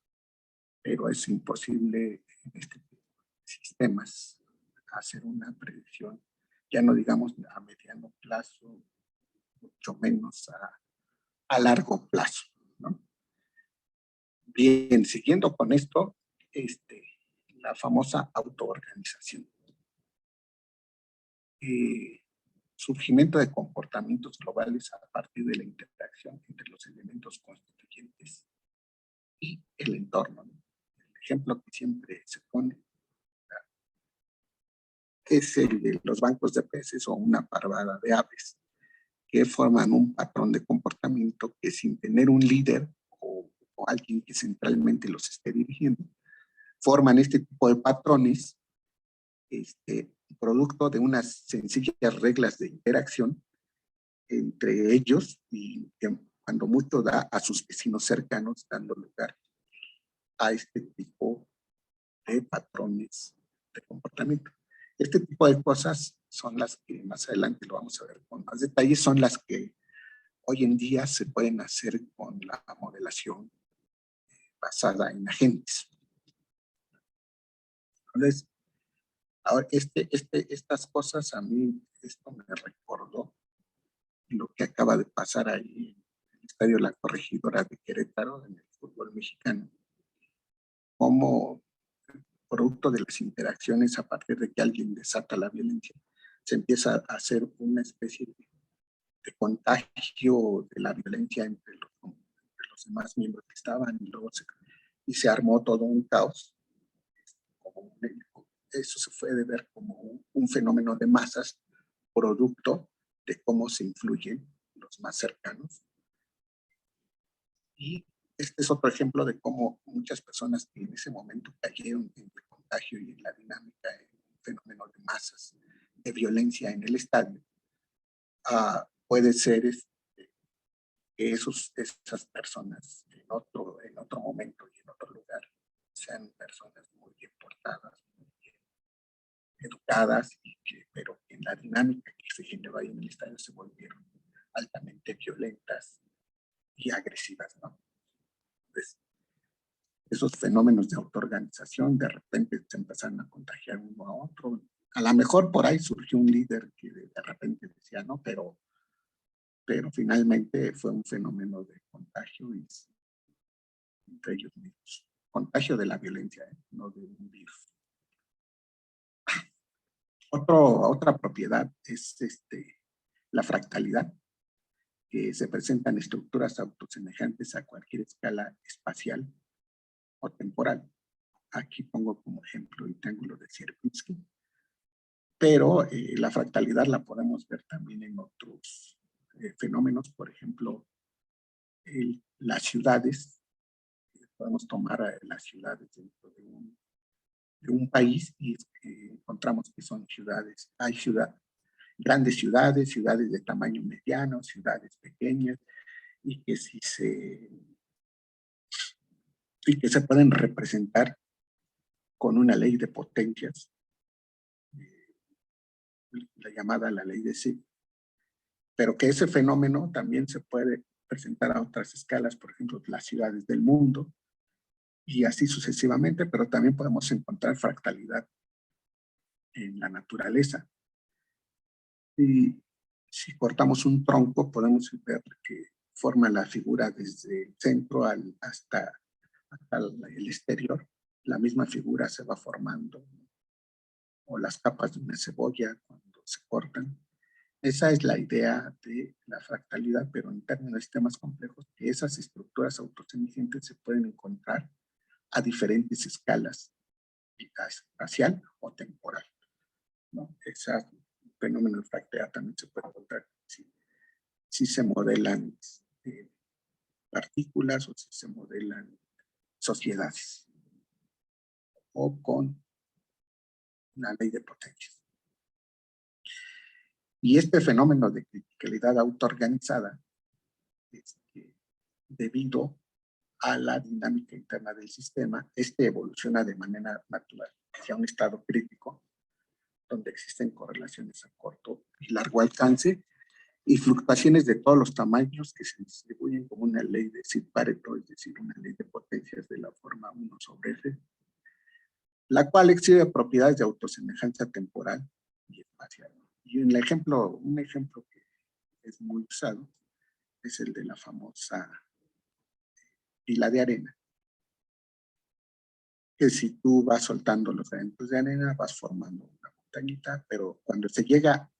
Pero es imposible en este tipo de sistemas hacer una predicción, ya no digamos a mediano plazo, mucho menos a largo plazo, ¿no? Bien, siguiendo con esto, la famosa autoorganización. Surgimiento de comportamientos globales a partir de la interacción entre los elementos constituyentes y el entorno, ¿no? El ejemplo que siempre se pone es el de los bancos de peces o una parvada de aves que forman un patrón de comportamiento que, sin tener un líder o alguien que centralmente los esté dirigiendo, forman este tipo de patrones, producto de unas sencillas reglas de interacción entre ellos, y que cuando mucho da a sus vecinos cercanos, dando lugar a este tipo de patrones de comportamiento. Este tipo de cosas son las que más adelante lo vamos a ver con más detalle, son las que hoy en día se pueden hacer con la modelación basada en agentes. Entonces, ahora estas cosas, a mí esto me recordó lo que acaba de pasar ahí en el Estadio La Corregidora de Querétaro, en el fútbol mexicano, como producto de las interacciones a partir de que alguien desata la violencia, se empieza a hacer una especie de contagio de la violencia entre los demás miembros que estaban, y se armó todo un caos. Eso se puede ver como un fenómeno de masas, producto de cómo se influyen los más cercanos. Y este es otro ejemplo de cómo muchas personas que en ese momento cayeron en el contagio y en la dinámica, en un fenómeno de masas, de violencia en el estadio, puede ser que esas personas en otro momento y en otro lugar sean personas muy bien portadas, muy bien educadas, pero en la dinámica que se generó ahí en el estadio se volvieron altamente violentas y agresivas, ¿no? Entonces, esos fenómenos de autoorganización de repente se empezaron a contagiar uno a otro. A lo mejor por ahí surgió un líder que de repente decía, no, pero finalmente fue un fenómeno de contagio entre ellos mismos. Contagio de la violencia, no de un virus. Otra propiedad es la fractalidad, que se presentan estructuras autosemejantes a cualquier escala espacial o temporal. Aquí pongo como ejemplo el triángulo de Sierpinski, pero la fractalidad la podemos ver también en otros fenómenos, por ejemplo, las ciudades. Podemos tomar las ciudades dentro de un país y encontramos que son ciudades. Hay grandes ciudades, ciudades de tamaño mediano, ciudades pequeñas, y que se pueden representar con una ley de potencias, la llamada la ley de Zipf, pero que ese fenómeno también se puede presentar a otras escalas, por ejemplo, las ciudades del mundo, y así sucesivamente, pero también podemos encontrar fractalidad en la naturaleza. Y si cortamos un tronco, podemos ver que forma la figura desde el centro hasta el exterior. La misma figura se va formando, o las capas de una cebolla cuando se cortan. Esa es la idea de la fractalidad, pero en términos de sistemas complejos, que esas estructuras autosemejantes se pueden encontrar a diferentes escalas, espacial o temporal, ¿no? Ese fenómeno de fractalidad también se puede encontrar si se modelan partículas o si se modelan sociedades o con una ley de potencias. Y este fenómeno de criticalidad autoorganizada, debido a la dinámica interna del sistema, evoluciona de manera natural hacia un estado crítico, donde existen correlaciones a corto y largo alcance y fluctuaciones de todos los tamaños que se distribuyen como una ley de Zipf-Pareto, es decir, una ley de potencias de la forma 1/F, la cual exhibe propiedades de autosemejanza temporal y espacial. Y un ejemplo que es muy usado es el de la famosa pila de arena, que si tú vas soltando los granitos de arena, vas formando una montañita, pero cuando se llega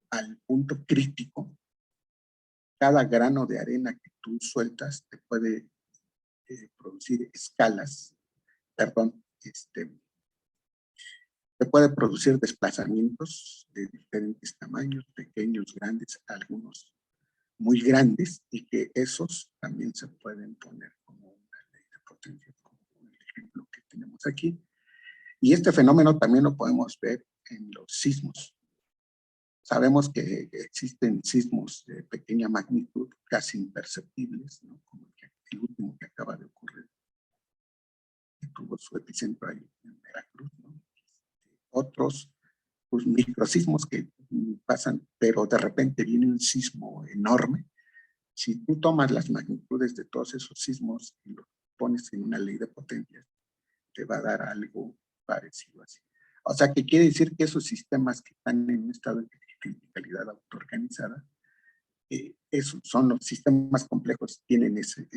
al punto crítico, cada grano de arena que tú sueltas te puede producir escalas, perdón, te puede producir desplazamientos de diferentes tamaños, pequeños, grandes, algunos muy grandes, y que esos también se pueden poner como una ley de potencia, como el ejemplo que tenemos aquí. Y este fenómeno también lo podemos ver en los sismos. Sabemos que existen sismos de pequeña magnitud, casi imperceptibles, ¿no? Como el último que acaba de ocurrir, que tuvo su epicentro ahí en Veracruz, ¿no? Otros pues, microsismos que pasan, pero de repente viene un sismo enorme. Si tú tomas las magnitudes de todos esos sismos y los pones en una ley de potencias, te va a dar algo parecido así. O sea, que quiere decir que esos sistemas que están en un estado de criticalidad autoorganizada, esos son los sistemas complejos, tienen esa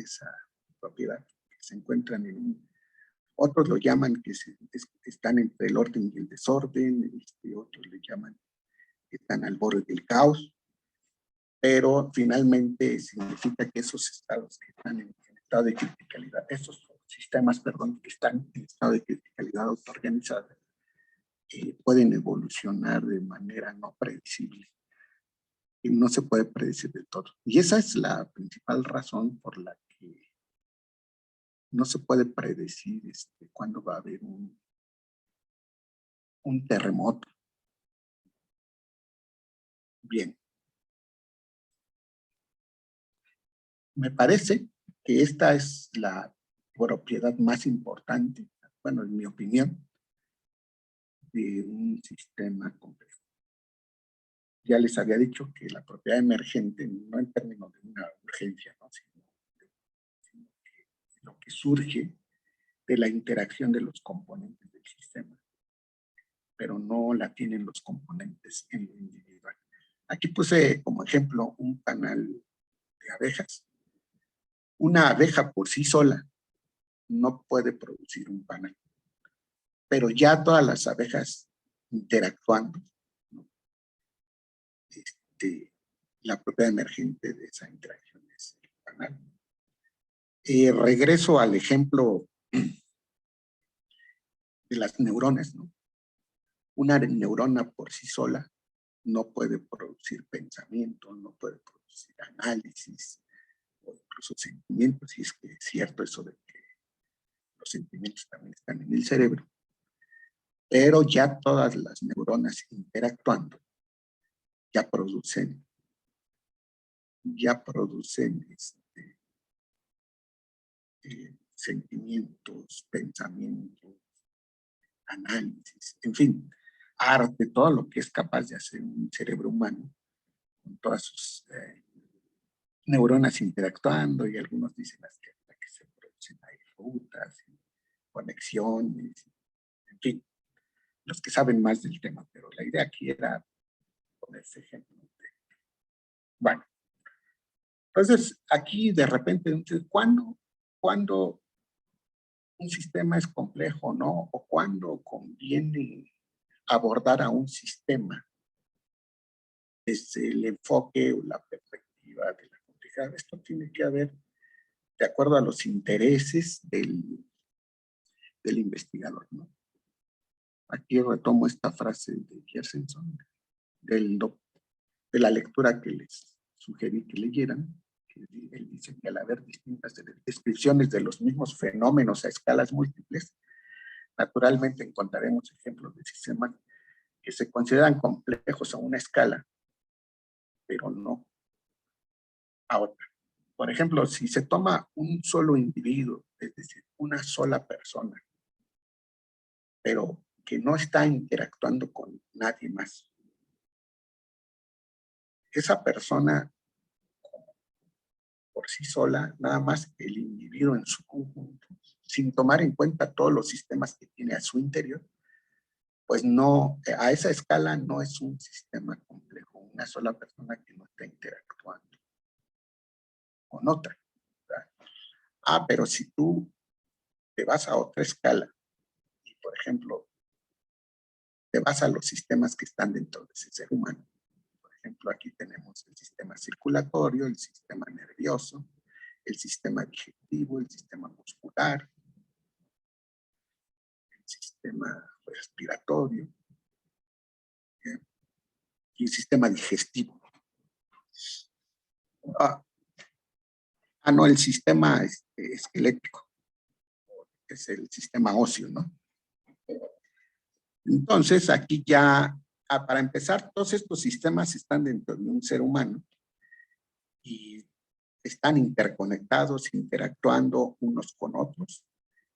propiedad, que se encuentran en un... Otros lo llaman que están entre el orden y el desorden, otros le llaman que están al borde del caos, pero finalmente significa que esos estados que están en estado de criticalidad, esos sistemas, perdón, que están en estado de criticalidad autoorganizada, pueden evolucionar de manera no predecible. Y no se puede predecir de todo. Y esa es la principal razón por la que no se puede predecir cuándo va a haber un terremoto. Bien. Me parece que esta es la propiedad más importante, bueno, en mi opinión, de un sistema complejo. Ya les había dicho que la propiedad emergente, no en términos de una urgencia, ¿no? sino que lo que surge de la interacción de los componentes del sistema, pero no la tienen los componentes en lo individual. Aquí puse como ejemplo un panal de abejas. Una abeja por sí sola no puede producir un panal, pero ya todas las abejas interactuando, ¿no? La propiedad emergente de esa interacción es el panal. Regreso al ejemplo de las neuronas, ¿no? Una neurona por sí sola no puede producir pensamiento, no puede producir análisis o incluso sentimientos, si es que es cierto eso de que los sentimientos también están en el cerebro. Pero ya todas las neuronas interactuando ya producen sentimientos, pensamientos, análisis, en fin, arte, todo lo que es capaz de hacer un cerebro humano con todas sus neuronas interactuando, y algunos dicen hasta que se producen ahí rutas, y conexiones, en fin, los que saben más del tema, pero la idea aquí era poner ese ejemplo. Bueno, entonces aquí de repente, ¿cuándo un sistema es complejo, no? O cuándo conviene abordar a un sistema desde el enfoque o la perspectiva de la complejidad. Esto tiene que haber de acuerdo a los intereses del investigador, ¿no? Aquí retomo esta frase de Gershenson, de la lectura que les sugerí que leyeran, que él dice que al haber distintas descripciones de los mismos fenómenos a escalas múltiples, naturalmente encontraremos ejemplos de sistemas que se consideran complejos a una escala, pero no a otra. Por ejemplo, si se toma un solo individuo, es decir, una sola persona, pero que no está interactuando con nadie más, esa persona por sí sola, nada más el individuo en su conjunto, sin tomar en cuenta todos los sistemas que tiene a su interior, pues no, a esa escala no es un sistema complejo, una sola persona que no está interactuando con otra, ¿verdad? Pero si tú te vas a otra escala y, por ejemplo, te vas a los sistemas que están dentro de ese ser humano. Por ejemplo, aquí tenemos el sistema circulatorio, el sistema nervioso, el sistema digestivo, el sistema muscular, el sistema respiratorio, ¿sí? Y el sistema digestivo. No, el sistema esquelético, es el sistema óseo, ¿no? Entonces, aquí ya, para empezar, todos estos sistemas están dentro de un ser humano y están interconectados, interactuando unos con otros,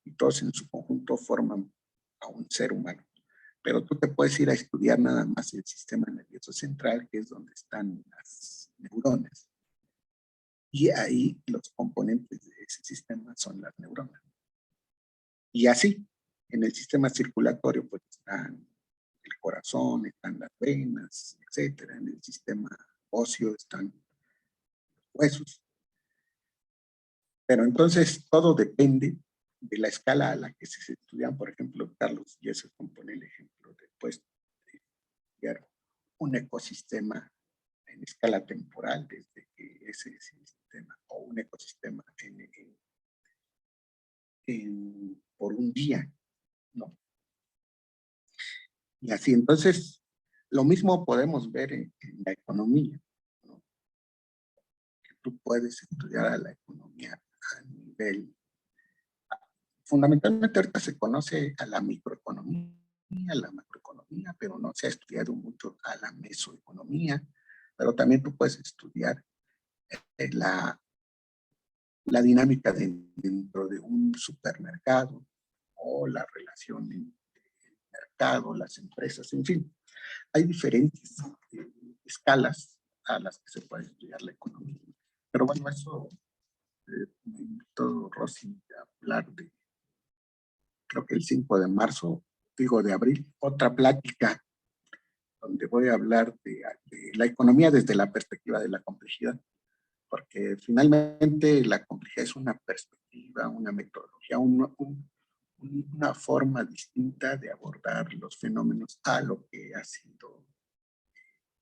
y todos en su conjunto forman a un ser humano. Pero tú te puedes ir a estudiar nada más el sistema nervioso central, que es donde están las neuronas. Y ahí los componentes de ese sistema son las neuronas. Y así, en el sistema circulatorio, pues están el corazón, están las venas, etcétera. En el sistema óseo están los huesos. Pero entonces todo depende de la escala a la que se estudian. Por ejemplo, Carlos ya se compone el ejemplo después de estudiar un ecosistema en escala temporal, desde que ese sistema, o un ecosistema por un día, ¿no? Y así, entonces, lo mismo podemos ver en la economía, ¿no? Que tú puedes estudiar a la economía a nivel, fundamentalmente ahorita se conoce a la microeconomía, a la macroeconomía, pero no se ha estudiado mucho a la mesoeconomía, pero también tú puedes estudiar la dinámica dentro de un supermercado o la relación entre el mercado, las empresas, en fin. Hay diferentes escalas a las que se puede estudiar la economía. Pero bueno, eso me invitó Rosy a hablar de, creo que el 5 de marzo, digo de abril, otra plática donde voy a hablar de la economía desde la perspectiva de la complejidad. Porque finalmente la complejidad es una perspectiva, una metodología, una forma distinta de abordar los fenómenos a lo que ha sido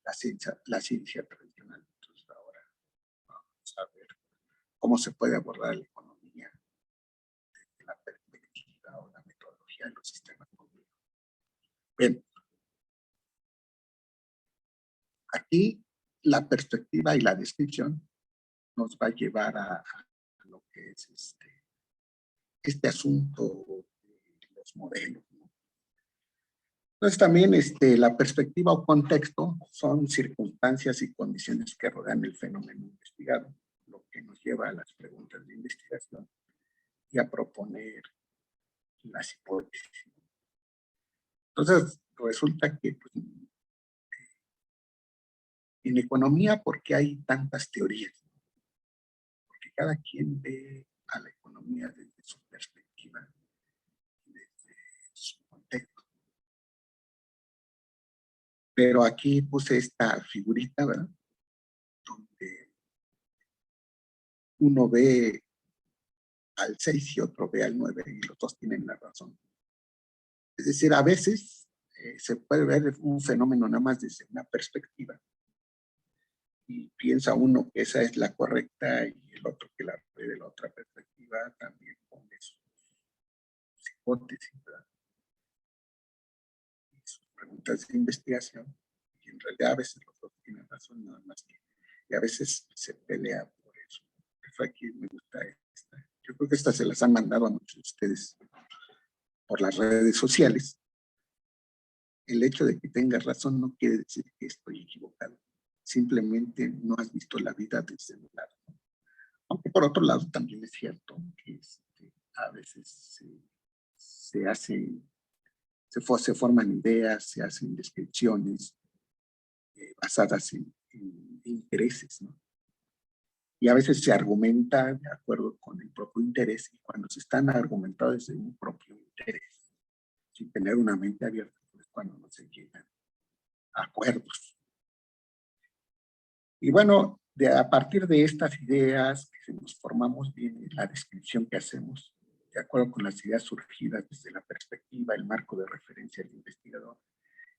la ciencia tradicional. Entonces ahora vamos a ver cómo se puede abordar la economía desde la perspectiva o la metodología de los sistemas complejos. Bien, aquí la perspectiva y la descripción nos va a llevar a lo que es este asunto de los modelos, ¿no? Entonces también la perspectiva o contexto son circunstancias y condiciones que rodean el fenómeno investigado, lo que nos lleva a las preguntas de investigación y a proponer las hipótesis. Entonces resulta que pues, en economía, ¿por qué hay tantas teorías? Porque cada quien ve a la economía desde su perspectiva, desde su contexto. Pero aquí puse esta figurita, ¿verdad? Donde uno ve al 6 y otro ve al 9 y los dos tienen la razón. Es decir, a veces se puede ver un fenómeno nada más desde una perspectiva y piensa uno que esa es la correcta y el otro que la ve de la otra perspectiva también pone sus hipótesis, ¿verdad? Y sus preguntas de investigación, y en realidad a veces los dos tienen razón, nada más que, y a veces se pelea por eso. Eso aquí me gusta esta. Yo creo que estas se las han mandado a muchos de ustedes por las redes sociales. El hecho de que tengas razón no quiere decir que estoy equivocado. Simplemente no has visto la vida desde un lado. Aunque por otro lado también es cierto que a veces se forman ideas, se hacen descripciones basadas en intereses, ¿no? Y a veces se argumenta de acuerdo con el propio interés, y cuando se están argumentados desde un propio interés, sin tener una mente abierta, pues cuando no se llegan a acuerdos. Y bueno, a partir de estas ideas que nos formamos, viene la descripción que hacemos, de acuerdo con las ideas surgidas desde la perspectiva, el marco de referencia del investigador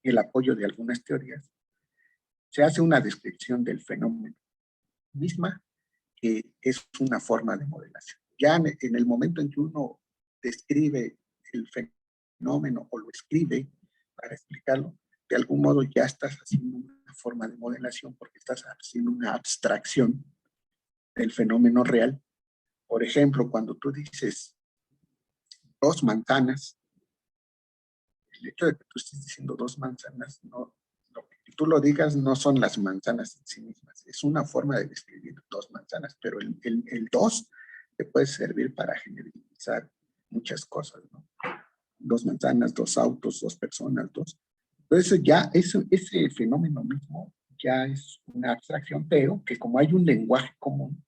y el apoyo de algunas teorías. Se hace una descripción del fenómeno misma, que es una forma de modelación. Ya en el momento en que uno describe el fenómeno o lo escribe para explicarlo, de algún modo ya estás haciendo una forma de modelación, porque estás haciendo una abstracción del fenómeno real. Por ejemplo, cuando tú dices 2 manzanas, el hecho de que tú estés diciendo 2 manzanas, no, lo que tú lo digas no son las manzanas en sí mismas, es una forma de describir 2 manzanas, pero el 2 te puede servir para generalizar muchas cosas, ¿no? 2 manzanas, 2 autos, 2 personas, 2. Entonces ya ese fenómeno mismo ya es una abstracción, pero que como hay un lenguaje común,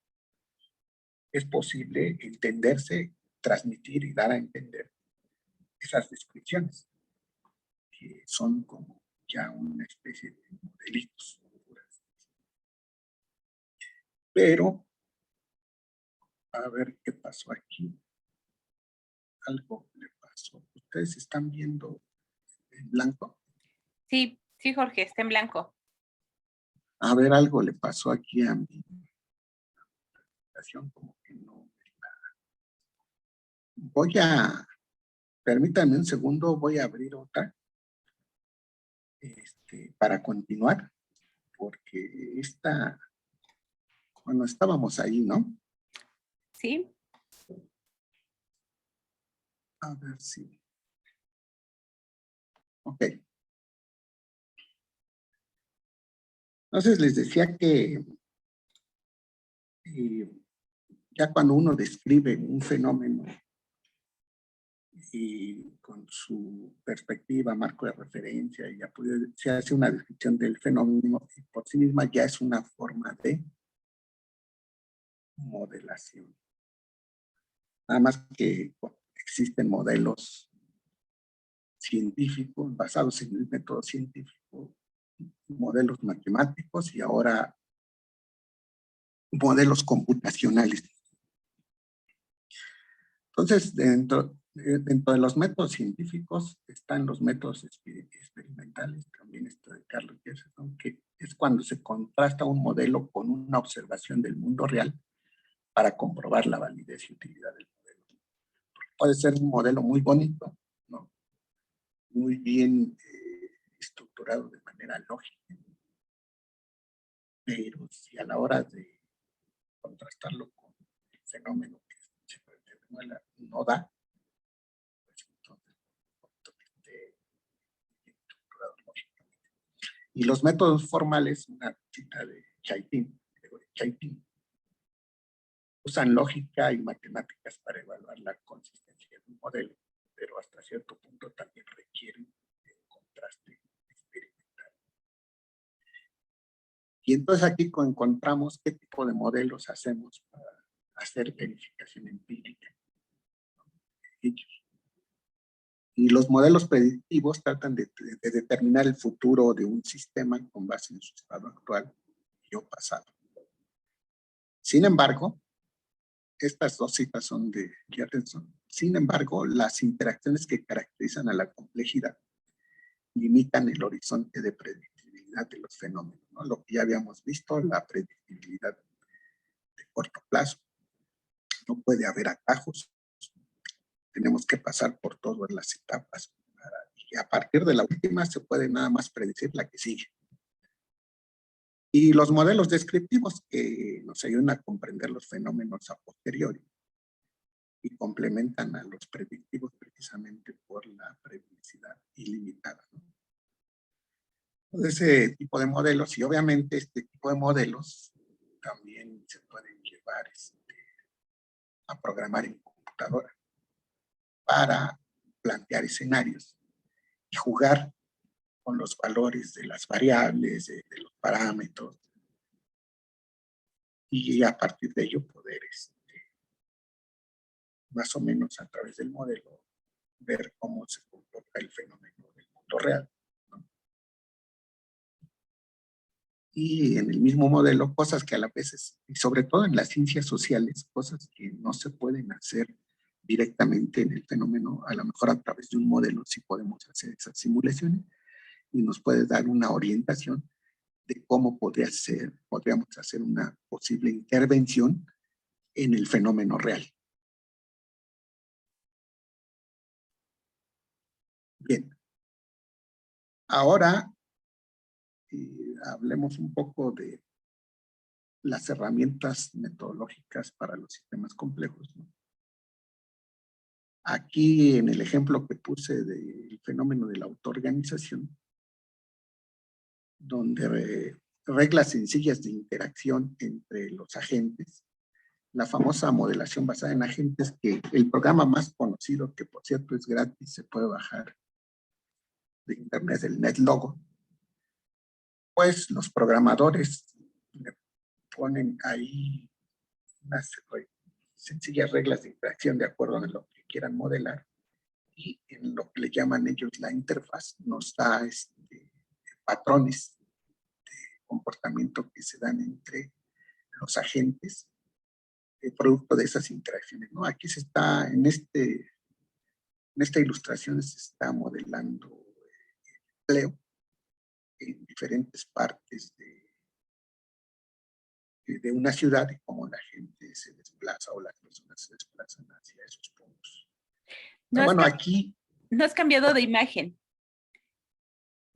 es posible entenderse, transmitir y dar a entender esas descripciones, que son como ya una especie de modelitos. Pero, a ver qué pasó aquí. Algo le pasó. ¿Ustedes están viendo en blanco? Sí, sí, Jorge, está en blanco. A ver, algo le pasó aquí a mi presentación, como que no. Permítanme un segundo, voy a abrir otra para continuar, porque bueno, estábamos ahí, ¿no? Sí. A ver si. Ok. Entonces les decía que ya cuando uno describe un fenómeno y con su perspectiva, marco de referencia, y ya se hace una descripción del fenómeno, y por sí misma ya es una forma de modelación. Nada más que existen modelos científicos basados en el método científico, modelos matemáticos y ahora modelos computacionales. Entonces, dentro de los métodos científicos están los métodos experimentales, también esto de Carlos Jefferson, que es cuando se contrasta un modelo con una observación del mundo real para comprobar la validez y utilidad del modelo. Puede ser un modelo muy bonito, ¿no? Muy bien estructurado de manera lógica, pero si a la hora de contrastarlo con el fenómeno que se pretende no da, pues entonces estructurado lógicamente. Y los métodos formales, una cita de Chaitin, usan lógica y matemáticas para evaluar la consistencia de un modelo, pero hasta cierto punto también requieren de contraste experimental. Y entonces aquí encontramos qué tipo de modelos hacemos para hacer verificación empírica. Y los modelos predictivos tratan de determinar el futuro de un sistema con base en su estado actual y o pasado. Sin embargo, estas 2 citas son de Jefferson. Sin embargo, las interacciones que caracterizan a la complejidad limitan el horizonte de predictibilidad de los fenómenos, ¿no? Lo que ya habíamos visto, la predictibilidad de corto plazo. No puede haber atajos. Tenemos que pasar por todas las etapas. Y a partir de la última se puede nada más predecir la que sigue. Y los modelos descriptivos que nos ayudan a comprender los fenómenos a posteriori y complementan a los predictivos precisamente por la previsibilidad ilimitada, ¿no? Ese tipo de modelos, y obviamente este tipo de modelos también se pueden llevar a programar en computadora para plantear escenarios y jugar con los valores de las variables, de los parámetros, y a partir de ello poder más o menos a través del modelo ver cómo se comporta el fenómeno del mundo real, ¿no? Y en el mismo modelo, cosas que a la vez, y sobre todo en las ciencias sociales, cosas que no se pueden hacer directamente en el fenómeno, a lo mejor a través de un modelo sí podemos hacer esas simulaciones y nos puede dar una orientación de cómo podríamos hacer una posible intervención en el fenómeno real. Bien, ahora hablemos un poco de las herramientas metodológicas para los sistemas complejos, ¿no? Aquí en el ejemplo que puse del fenómeno de la autoorganización, donde reglas sencillas de interacción entre los agentes, la famosa modelación basada en agentes, que el programa más conocido, que por cierto es gratis, se puede bajar de internet, el NetLogo, pues los programadores le ponen ahí unas sencillas reglas de interacción de acuerdo a lo que quieran modelar, y en lo que le llaman ellos la interfaz nos da patrones de comportamiento que se dan entre los agentes, producto de esas interacciones, ¿no? Aquí se está, en esta ilustración se está modelando el empleo en diferentes partes de una ciudad y cómo la gente se desplaza o las personas se desplazan hacia esos puntos. No has, Bueno, aquí no has cambiado de imagen.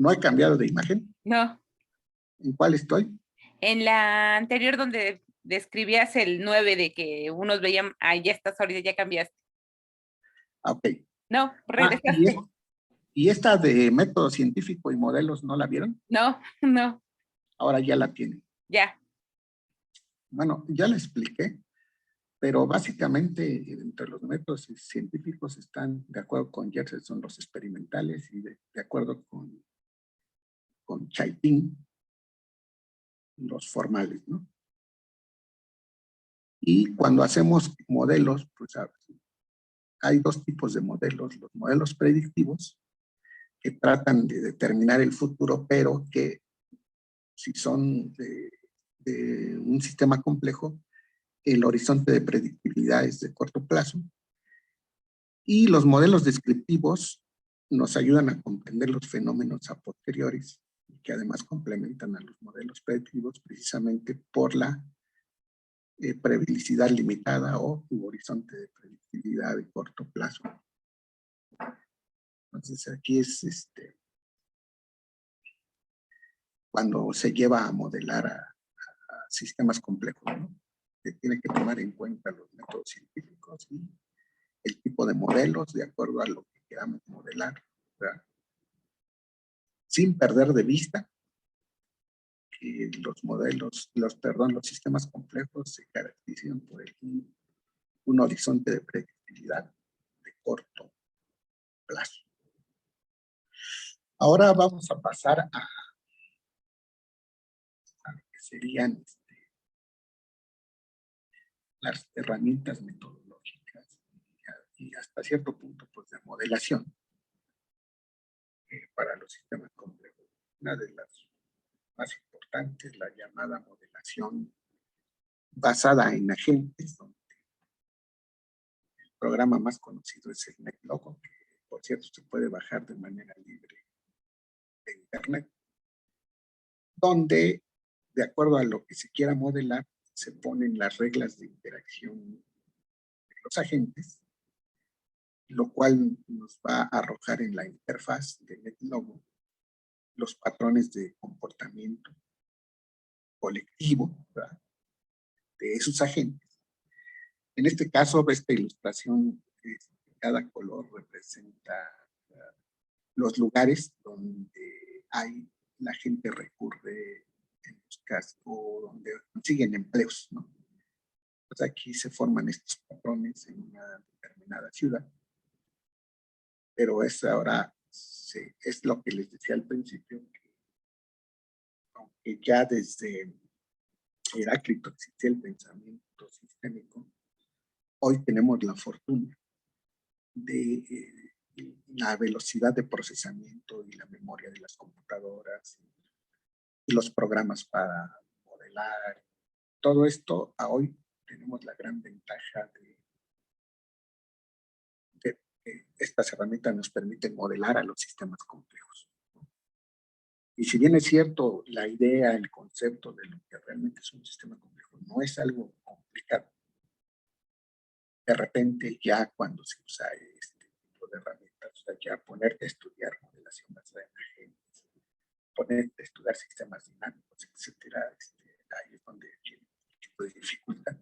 no he cambiado de imagen. No. ¿En cuál estoy? En la anterior donde describías el 9 de que unos veían, ya estás ahorita, ya cambiaste. Ok. No, regresaste. ¿Y esta de método científico y modelos no la vieron? No, no. Ahora ya la tienen. Ya. Bueno, ya la expliqué, pero básicamente entre los métodos científicos están, de acuerdo con Jefferson, los experimentales, y de acuerdo con Chaitin, los formales, ¿no? Y cuando hacemos modelos, pues hay dos tipos de modelos: los modelos predictivos, que tratan de determinar el futuro, pero que si son de un sistema complejo, el horizonte de predictibilidad es de corto plazo. Y los modelos descriptivos nos ayudan a comprender los fenómenos a posteriores, que además complementan a los modelos predictivos precisamente por la previsibilidad limitada o tu horizonte de predictibilidad de corto plazo. Entonces aquí es cuando se lleva a modelar a sistemas complejos, ¿no? Se tiene que tomar en cuenta los métodos científicos y el tipo de modelos de acuerdo a lo que queramos modelar, ¿verdad? Sin perder de vista que los sistemas complejos se caracterizan por un horizonte de predictibilidad de corto plazo. Ahora vamos a pasar a lo que serían las herramientas metodológicas y hasta cierto punto pues de modelación para los sistemas complejos. Una de las más importantes, la llamada modelación basada en agentes, donde el programa más conocido es el NetLogo, que por cierto se puede bajar de manera libre de internet, donde de acuerdo a lo que se quiera modelar se ponen las reglas de interacción de los agentes, lo cual nos va a arrojar en la interfaz de NetLogo los patrones de comportamiento colectivo, ¿verdad?, de esos agentes. En este caso, esta ilustración, cada color representa los lugares donde la gente recurre en buscas o donde consiguen empleos, ¿no? Pues aquí se forman estos patrones en una determinada ciudad, pero ahora es lo que les decía al principio, que aunque ya desde Heráclito existía el pensamiento sistémico, hoy tenemos la fortuna de la velocidad de procesamiento y la memoria de las computadoras y los programas para modelar. Todo esto, a hoy tenemos la gran ventaja de que estas herramientas nos permiten modelar a los sistemas complejos. Y si bien es cierto, la idea, el concepto de lo que realmente es un sistema complejo no es algo complicado, de repente ya cuando se usa este tipo de herramientas, o sea, ya ponerte a estudiar modelación basada en agentes, ponerte a estudiar sistemas dinámicos, etcétera, ahí es donde tiene un tipo de dificultad.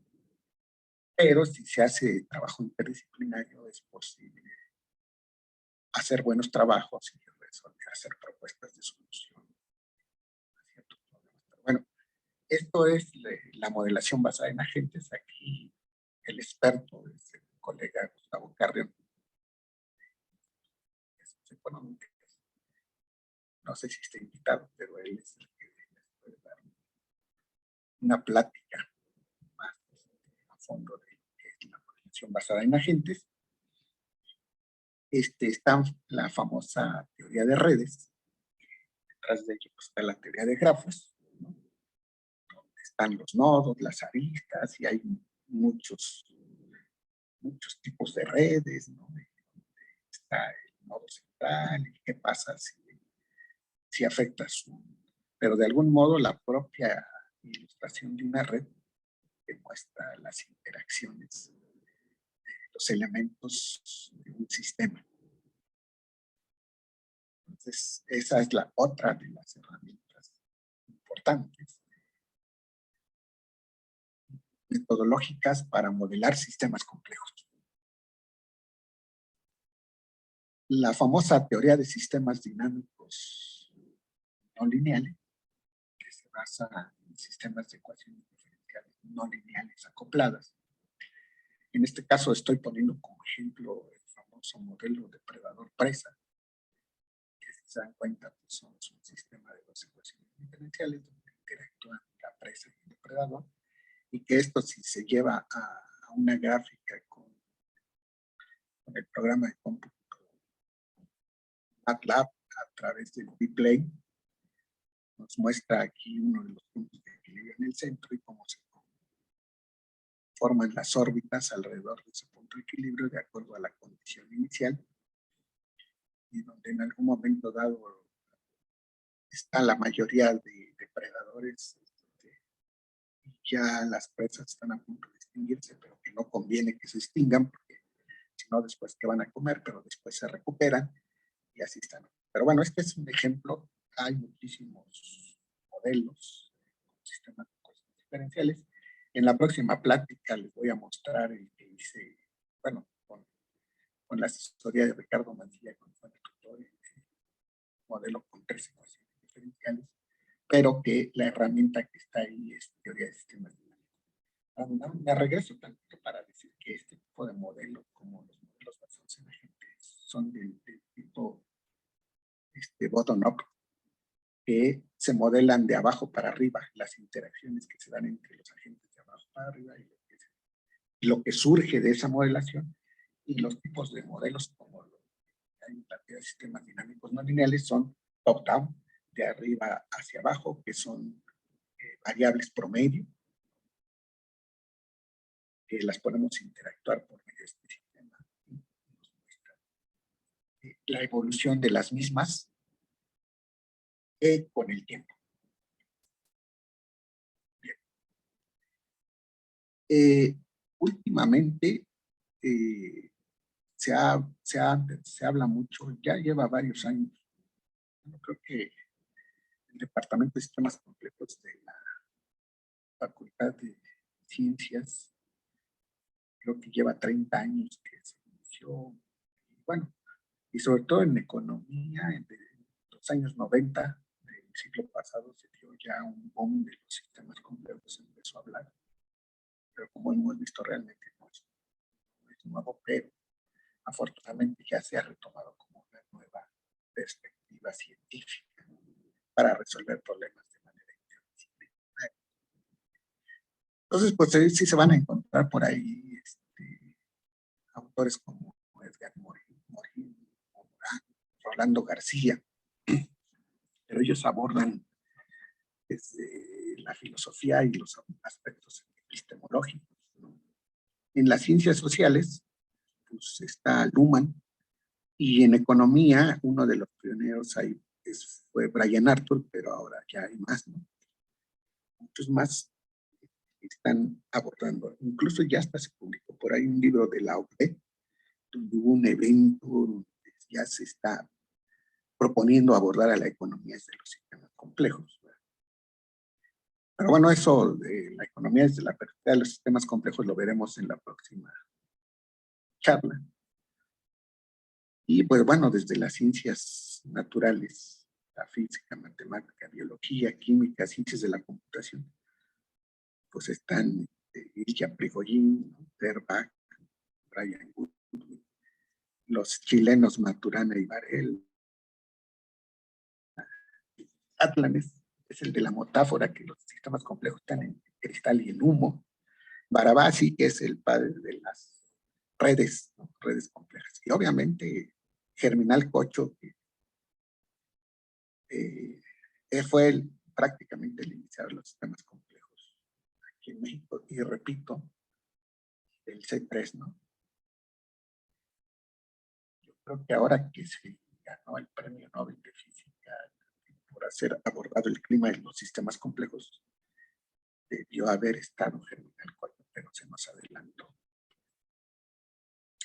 Pero si se hace trabajo interdisciplinario, es posible hacer buenos trabajos y resolver, hacer propuestas de solución a ciertos problemas. Pero bueno, esto es la modelación basada en agentes. Aquí el experto es el colega Gustavo Carrión. Es económico. No sé si está invitado, pero él es el que les puede dar una plática más a fondo de lo que es la modelación basada en agentes. Está la famosa teoría de redes. Detrás de ello está la teoría de grafos, ¿no? Donde están los nodos, las aristas, y hay muchos tipos de redes, ¿no? Está el nodo central y qué pasa si afecta su... Pero de algún modo la propia ilustración de una red demuestra las interacciones de los elementos de un sistema. Entonces, esa es la otra de las herramientas importantes metodológicas para modelar sistemas complejos. La famosa teoría de sistemas dinámicos no lineales, que se basa en sistemas de ecuaciones diferenciales no lineales acopladas. En este caso estoy poniendo como ejemplo el famoso modelo depredador-presa, que si se dan cuenta pues son un sistema de dos ecuaciones diferenciales donde interactúan la presa y el depredador, y que esto si se lleva a una gráfica con el programa de cómputo MATLAB a través del B-Plane, nos muestra aquí uno de los puntos de equilibrio en el centro y cómo se forman las órbitas alrededor de ese punto de equilibrio de acuerdo a la condición inicial, y donde en algún momento dado está la mayoría de depredadores, y ya las presas están a punto de extinguirse, pero que no conviene que se extingan porque si no después que van a comer, pero después se recuperan y así están. Pero bueno, este es un ejemplo. Hay muchísimos modelos, sistemas diferenciales. En la próxima plática les voy a mostrar el que hice, bueno, con la asesoría de Ricardo Mancilla, con el tutor, el modelo con 3 ecuaciones diferenciales, pero que la herramienta que está ahí es teoría de sistemas dinámicos. Me regreso tantito para decir que este tipo de modelos, como los modelos basados en agentes, son del tipo bottom-up, que se modelan de abajo para arriba, las interacciones que se dan entre los agentes de abajo para arriba y lo que surge de esa modelación, y los tipos de modelos como hay en la teoría de sistemas dinámicos no lineales son top-down, de arriba hacia abajo, que son variables promedio, que las podemos interactuar por medio de este sistema. La evolución de las mismas con el tiempo. Últimamente se habla mucho, ya lleva varios años. Yo creo que el Departamento de Sistemas Complejos de la Facultad de Ciencias, creo que lleva 30 años que se inició, y bueno, y sobre todo en economía, en los años 90 del siglo pasado se dio ya un boom de los sistemas complejos, se empezó a hablar, pero como hemos visto realmente no es nuevo, pero afortunadamente ya se ha retomado como una nueva perspectiva científica para resolver problemas de manera interdisciplinaria. Entonces, pues sí se van a encontrar por ahí autores como Edgar Morin, Rolando García, pero ellos abordan desde la filosofía y los aspectos epistemológicos, ¿no? En las ciencias sociales, pues está Luhmann, y en economía, uno de los pioneros ahí fue Brian Arthur, pero ahora ya hay más, ¿no? Muchos más están abordando. Incluso ya hasta se publicó por ahí un libro de la OCDE, donde hubo un evento donde ya se está proponiendo abordar a la economía desde los sistemas complejos, ¿verdad? Pero bueno, eso de la economía desde la perspectiva de los sistemas complejos lo veremos en la próxima charla. Y pues bueno, desde las ciencias naturales, la física, matemática, biología, química, ciencias de la computación, pues están Ilya Prigogine, Derbach, Brian Goodwin, los chilenos Maturana y Varela. Atlanes es el de la metáfora, que los sistemas complejos están en cristal y en humo. Barabasi, que es el padre de las redes, ¿no? Redes complejas. Y obviamente Germinal Cocho, que fue prácticamente el iniciador de los sistemas complejos aquí en México. Y repito, el C3, ¿no? Yo creo que ahora que se ganó el premio Nobel de Física por haber abordado el clima y los sistemas complejos, debió haber estado Germinal Cocho, pero se nos adelantó.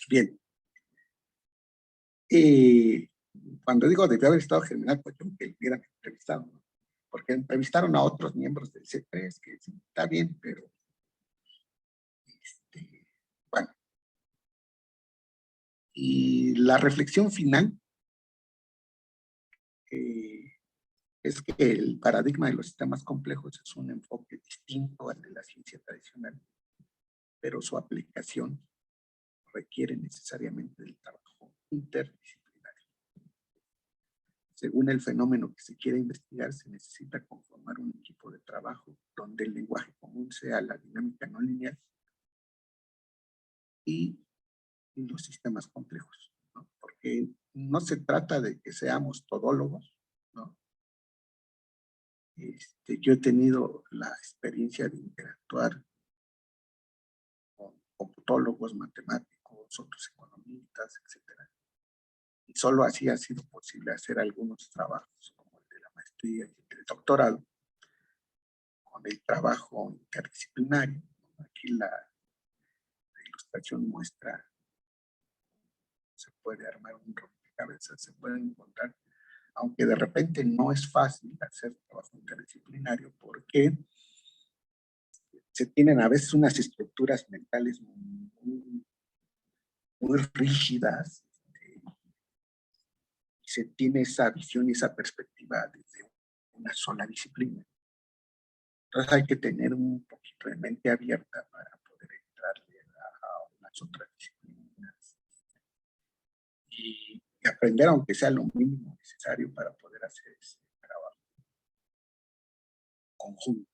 Bien. Cuando digo debió haber estado Germinal Cocho, que lo hubieran entrevistado, ¿no? Porque entrevistaron a otros miembros del C3, que sí, está bien, pero bueno. Y la reflexión final es que el paradigma de los sistemas complejos es un enfoque distinto al de la ciencia tradicional, pero su aplicación requiere necesariamente del trabajo interdisciplinario. Según el fenómeno que se quiere investigar, se necesita conformar un equipo de trabajo donde el lenguaje común sea la dinámica no lineal y los sistemas complejos, ¿no? Porque no se trata de que seamos todólogos, ¿no? Yo he tenido la experiencia de interactuar con computólogos, matemáticos, otros economistas, etc. Y solo así ha sido posible hacer algunos trabajos, como el de la maestría y el doctorado, con el trabajo interdisciplinario. Aquí la ilustración muestra, se puede armar un rompecabezas, se pueden encontrar, aunque de repente no es fácil hacer trabajo interdisciplinario porque se tienen a veces unas estructuras mentales muy rígidas, y se tiene esa visión y esa perspectiva desde una sola disciplina. Entonces hay que tener un poquito de mente abierta para poder entrarle a unas otras disciplinas y aprender, aunque sea lo mínimo necesario para poder hacer ese trabajo conjunto.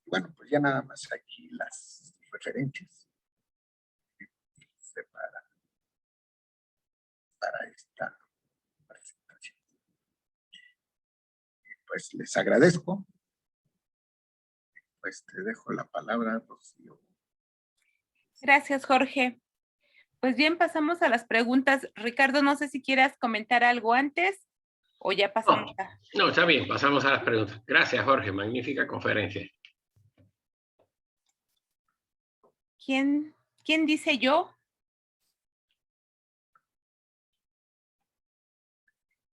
Bueno, pues ya nada más aquí las referencias para esta presentación. Pues les agradezco. Pues te dejo la palabra, Rocío. Gracias, Jorge. Pues bien, pasamos a las preguntas. Ricardo, no sé si quieras comentar algo antes o ya pasamos a... No, está bien, pasamos a las preguntas. Gracias, Jorge, magnífica conferencia. ¿Quién dice yo?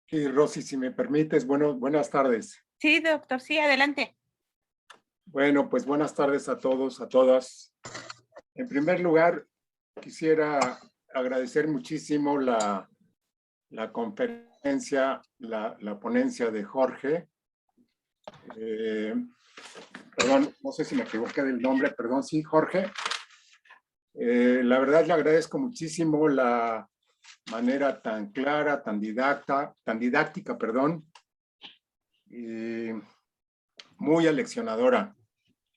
Sí, Rosy, si me permites, buenas tardes. Sí, doctor, sí, adelante. Bueno, pues buenas tardes a todos, a todas. En primer lugar, quisiera agradecer muchísimo la conferencia, la ponencia de Jorge. Perdón, no sé si me equivoqué del nombre, perdón, sí, Jorge. La verdad le agradezco muchísimo la manera tan clara, tan didáctica, perdón. muy aleccionadora.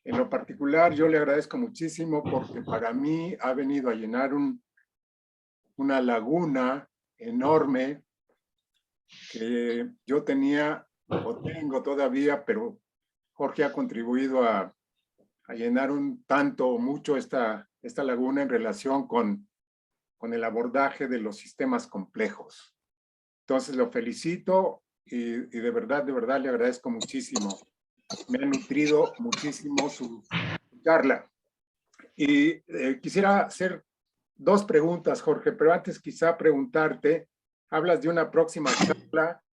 En lo particular, yo le agradezco muchísimo porque para mí ha venido a llenar una laguna enorme que yo tenía o tengo todavía, pero Jorge ha contribuido a llenar un tanto o mucho esta laguna en relación con el abordaje de los sistemas complejos. Entonces lo felicito y de verdad le agradezco muchísimo. Me ha nutrido muchísimo su charla. Y quisiera hacer dos preguntas, Jorge, pero antes quizá preguntarte, hablas de una próxima charla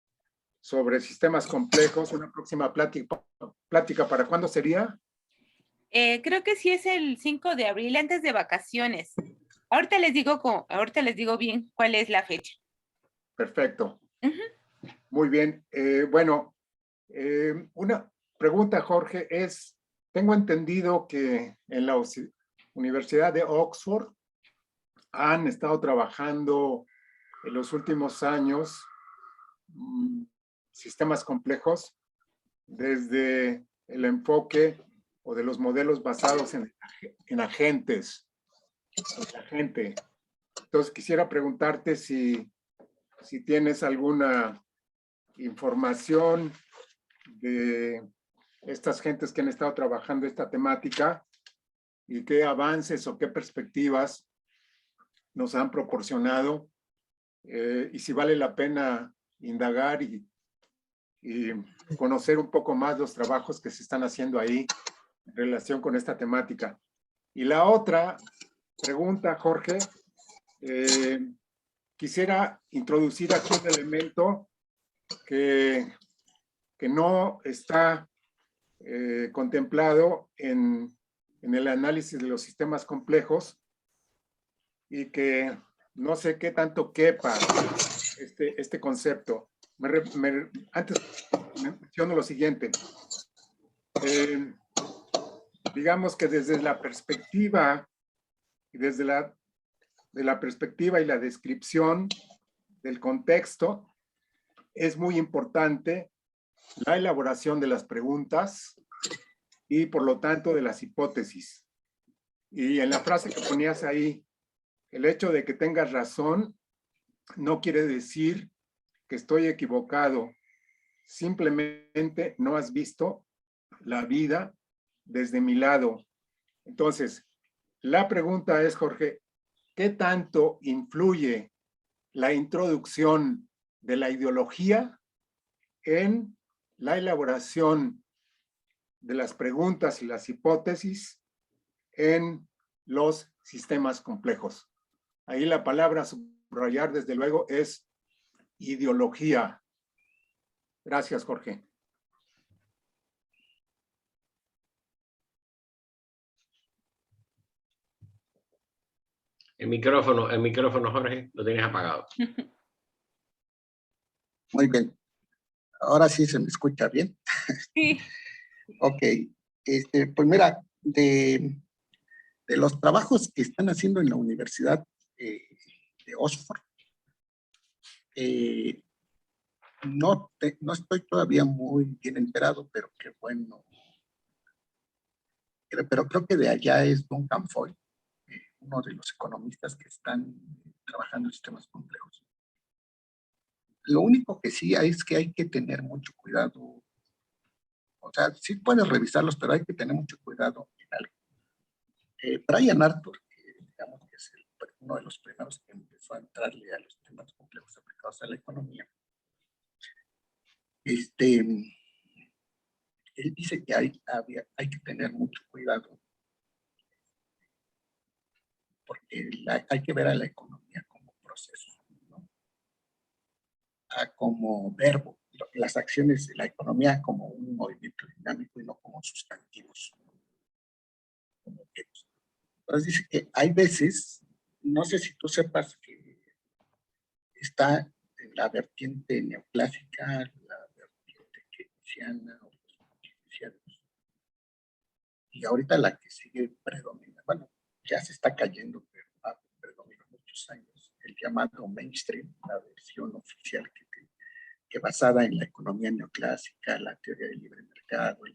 sobre sistemas complejos, una próxima plática ¿para cuándo sería? Creo que sí es el 5 de abril, antes de vacaciones. Ahorita les digo bien cuál es la fecha. Perfecto. Muy bien. Bueno, una pregunta, Jorge, es, tengo entendido que en la Universidad de Oxford han estado trabajando en los últimos años sistemas complejos desde el enfoque o de los modelos basados en agentes, en la gente. Entonces quisiera preguntarte si tienes alguna información de estas gentes que han estado trabajando esta temática y qué avances o qué perspectivas nos han proporcionado y si vale la pena indagar y conocer un poco más los trabajos que se están haciendo ahí en relación con esta temática. Y la otra pregunta, Jorge, quisiera introducir aquí un elemento que no está contemplado en el análisis de los sistemas complejos y que no sé qué tanto quepa este concepto. Antes menciono lo siguiente. Digamos que desde la perspectiva y de la perspectiva y la descripción del contexto, es muy importante la elaboración de las preguntas y por lo tanto de las hipótesis. Y en la frase que ponías ahí, el hecho de que tengas razón no quiere decir que estoy equivocado, simplemente no has visto la vida desde mi lado. Entonces, la pregunta es, Jorge, ¿qué tanto influye la introducción de la ideología en la elaboración de las preguntas y las hipótesis en los sistemas complejos? Ahí la palabra a subrayar, desde luego, es ideología. Gracias, Jorge. El micrófono, Jorge, lo tienes apagado. Muy bien. Ahora sí se me escucha bien. Sí. Ok. Pues mira, de los trabajos que están haciendo en la Universidad de Oxford, no estoy todavía muy bien enterado, pero qué bueno. Pero creo que de allá es Duncan Foy, uno de los economistas que están trabajando en sistemas complejos. Lo único que sí es que hay que tener mucho cuidado. O sea, sí puedes revisarlos, pero hay que tener mucho cuidado en algo. Brian Arthur, digamos que es uno de los primeros que empezó a entrarle a los sistemas complejos aplicados a la economía, él dice que hay que tener mucho cuidado porque hay que ver a la economía como proceso, ¿no? Como verbo, las acciones de la economía como un movimiento dinámico y no como sustantivos. Como objetos. Entonces dice que hay veces, no sé si tú sepas que está en la vertiente neoclásica, la vertiente keynesiana o los keynesianos. Y ahorita la que sigue predomina, bueno, ya se está cayendo, pero ha predominado muchos años, el llamado mainstream, la versión oficial que basada en la economía neoclásica, la teoría del libre mercado,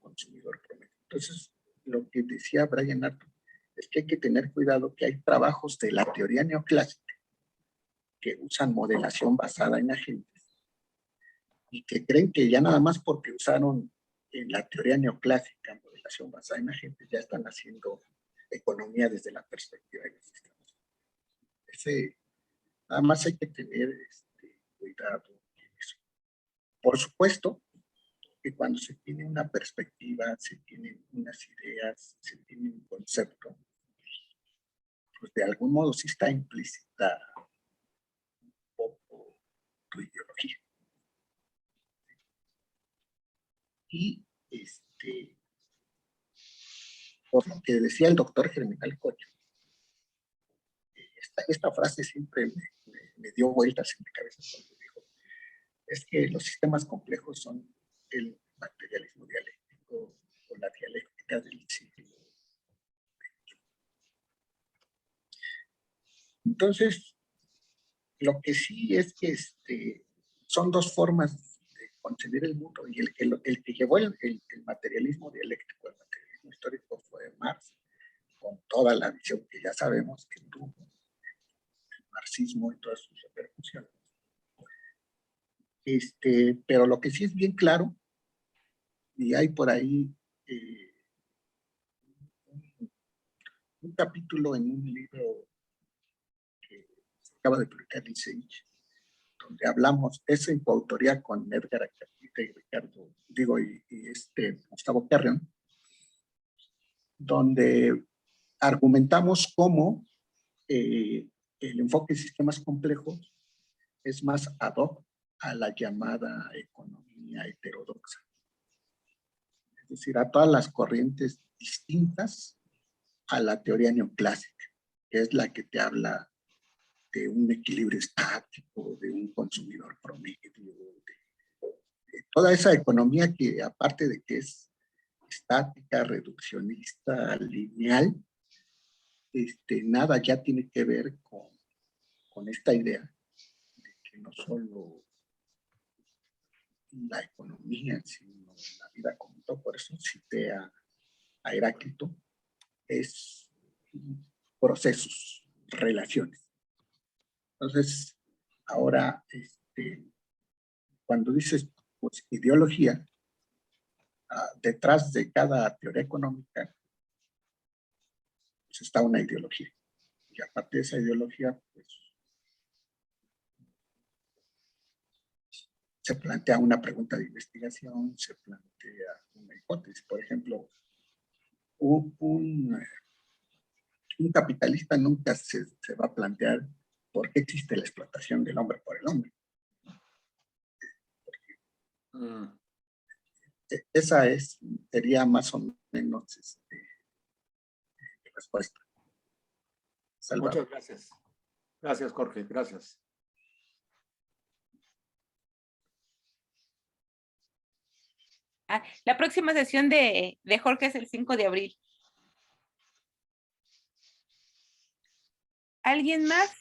consumidor promedio. Entonces, lo que decía Brian Arthur es que hay que tener cuidado que hay trabajos de la teoría neoclásica que usan modelación basada en agentes y que creen que ya nada más porque usaron en la teoría neoclásica modelación basada en agentes ya están haciendo economía desde la perspectiva de los sistemas. Nada más hay que tener cuidado en eso. Por supuesto que cuando se tiene una perspectiva, se tienen unas ideas, se tiene un concepto, pues de algún modo sí está implícita un poco tu ideología. Y por lo que decía el doctor Germinal Cocho, esta frase siempre me dio vueltas en mi cabeza cuando dijo, es que los sistemas complejos son el materialismo dialéctico o la dialéctica del siglo. Entonces, lo que sí es que son dos formas de concebir el mundo, y el que llevó el materialismo dialéctico, el materialismo histórico, fue Marx, con toda la visión que ya sabemos que tuvo el marxismo y todas sus repercusiones. Pero lo que sí es bien claro, y hay por ahí un capítulo en un libro que se acaba de publicar en Sage, donde hablamos, es en coautoría con Edgar Acapita y Ricardo, y Gustavo Carrión, donde argumentamos cómo el enfoque de sistemas complejos es más ad hoc a la llamada economía heterodoxa. Es decir, a todas las corrientes distintas a la teoría neoclásica, que es la que te habla de un equilibrio estático, de un consumidor promedio, de toda esa economía que, aparte de que es estática, reduccionista, lineal, nada ya tiene que ver con esta idea de que no solo la economía, sino la vida como todo. Por eso cité a Heráclito, es procesos, relaciones. Entonces, ahora, cuando dices pues, ideología, detrás de cada teoría económica pues, está una ideología. Y aparte de esa ideología, pues, se plantea una pregunta de investigación, se plantea una hipótesis. Por ejemplo, un capitalista nunca se va a plantear por qué existe la explotación del hombre por el hombre. Esa sería más o menos mi respuesta. Salvador. Muchas gracias. Gracias, Jorge. Gracias. La próxima sesión de Jorge es el 5 de abril. ¿Alguien más?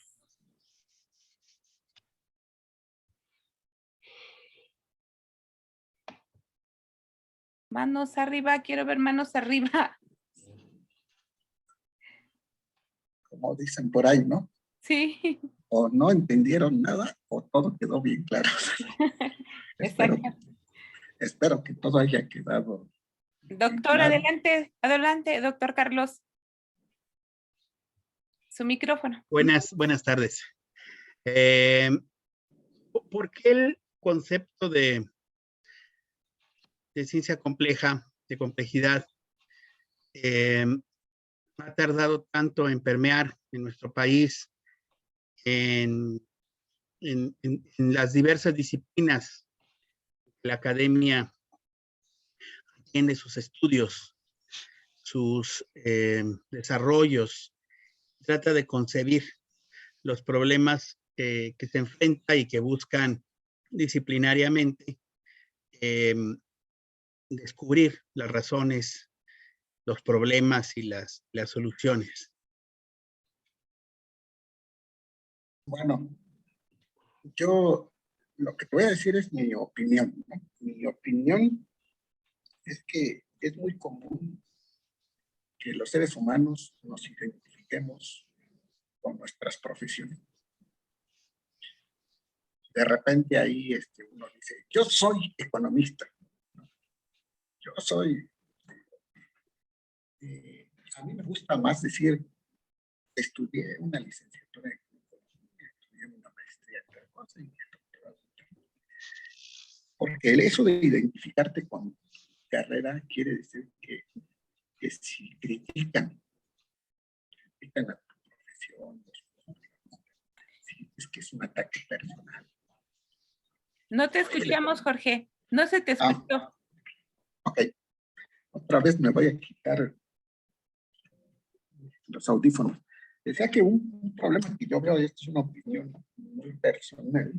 Manos arriba, quiero ver manos arriba. Como dicen por ahí, ¿no? Sí. O no entendieron nada o todo quedó bien claro. espero que todo haya quedado. Doctor, claro. Adelante, doctor Carlos. Su micrófono. Buenas tardes. ¿Por qué el concepto de ciencia compleja, de complejidad, ha tardado tanto en permear en nuestro país, en las diversas disciplinas que la academia tiene sus estudios, sus desarrollos, trata de concebir los problemas que se enfrenta y que buscan disciplinariamente descubrir las razones, los problemas y las soluciones? Bueno, yo lo que te voy a decir es mi opinión, ¿no? Mi opinión es que es muy común que los seres humanos nos identifiquemos con nuestras profesiones. De repente ahí uno dice, yo soy economista, ¿no? Yo soy, a mí me gusta más decir, estudié una licenciatura en economía, estudié una maestría en tal cosa, y el doctorado. Porque eso de identificarte con carrera quiere decir que si critican a tu profesión, es que es un ataque personal. No te escuchamos, Jorge. No se te escuchó. Ok. Otra vez me voy a quitar los audífonos. Decía que un problema que yo veo, y esto es una opinión muy personal,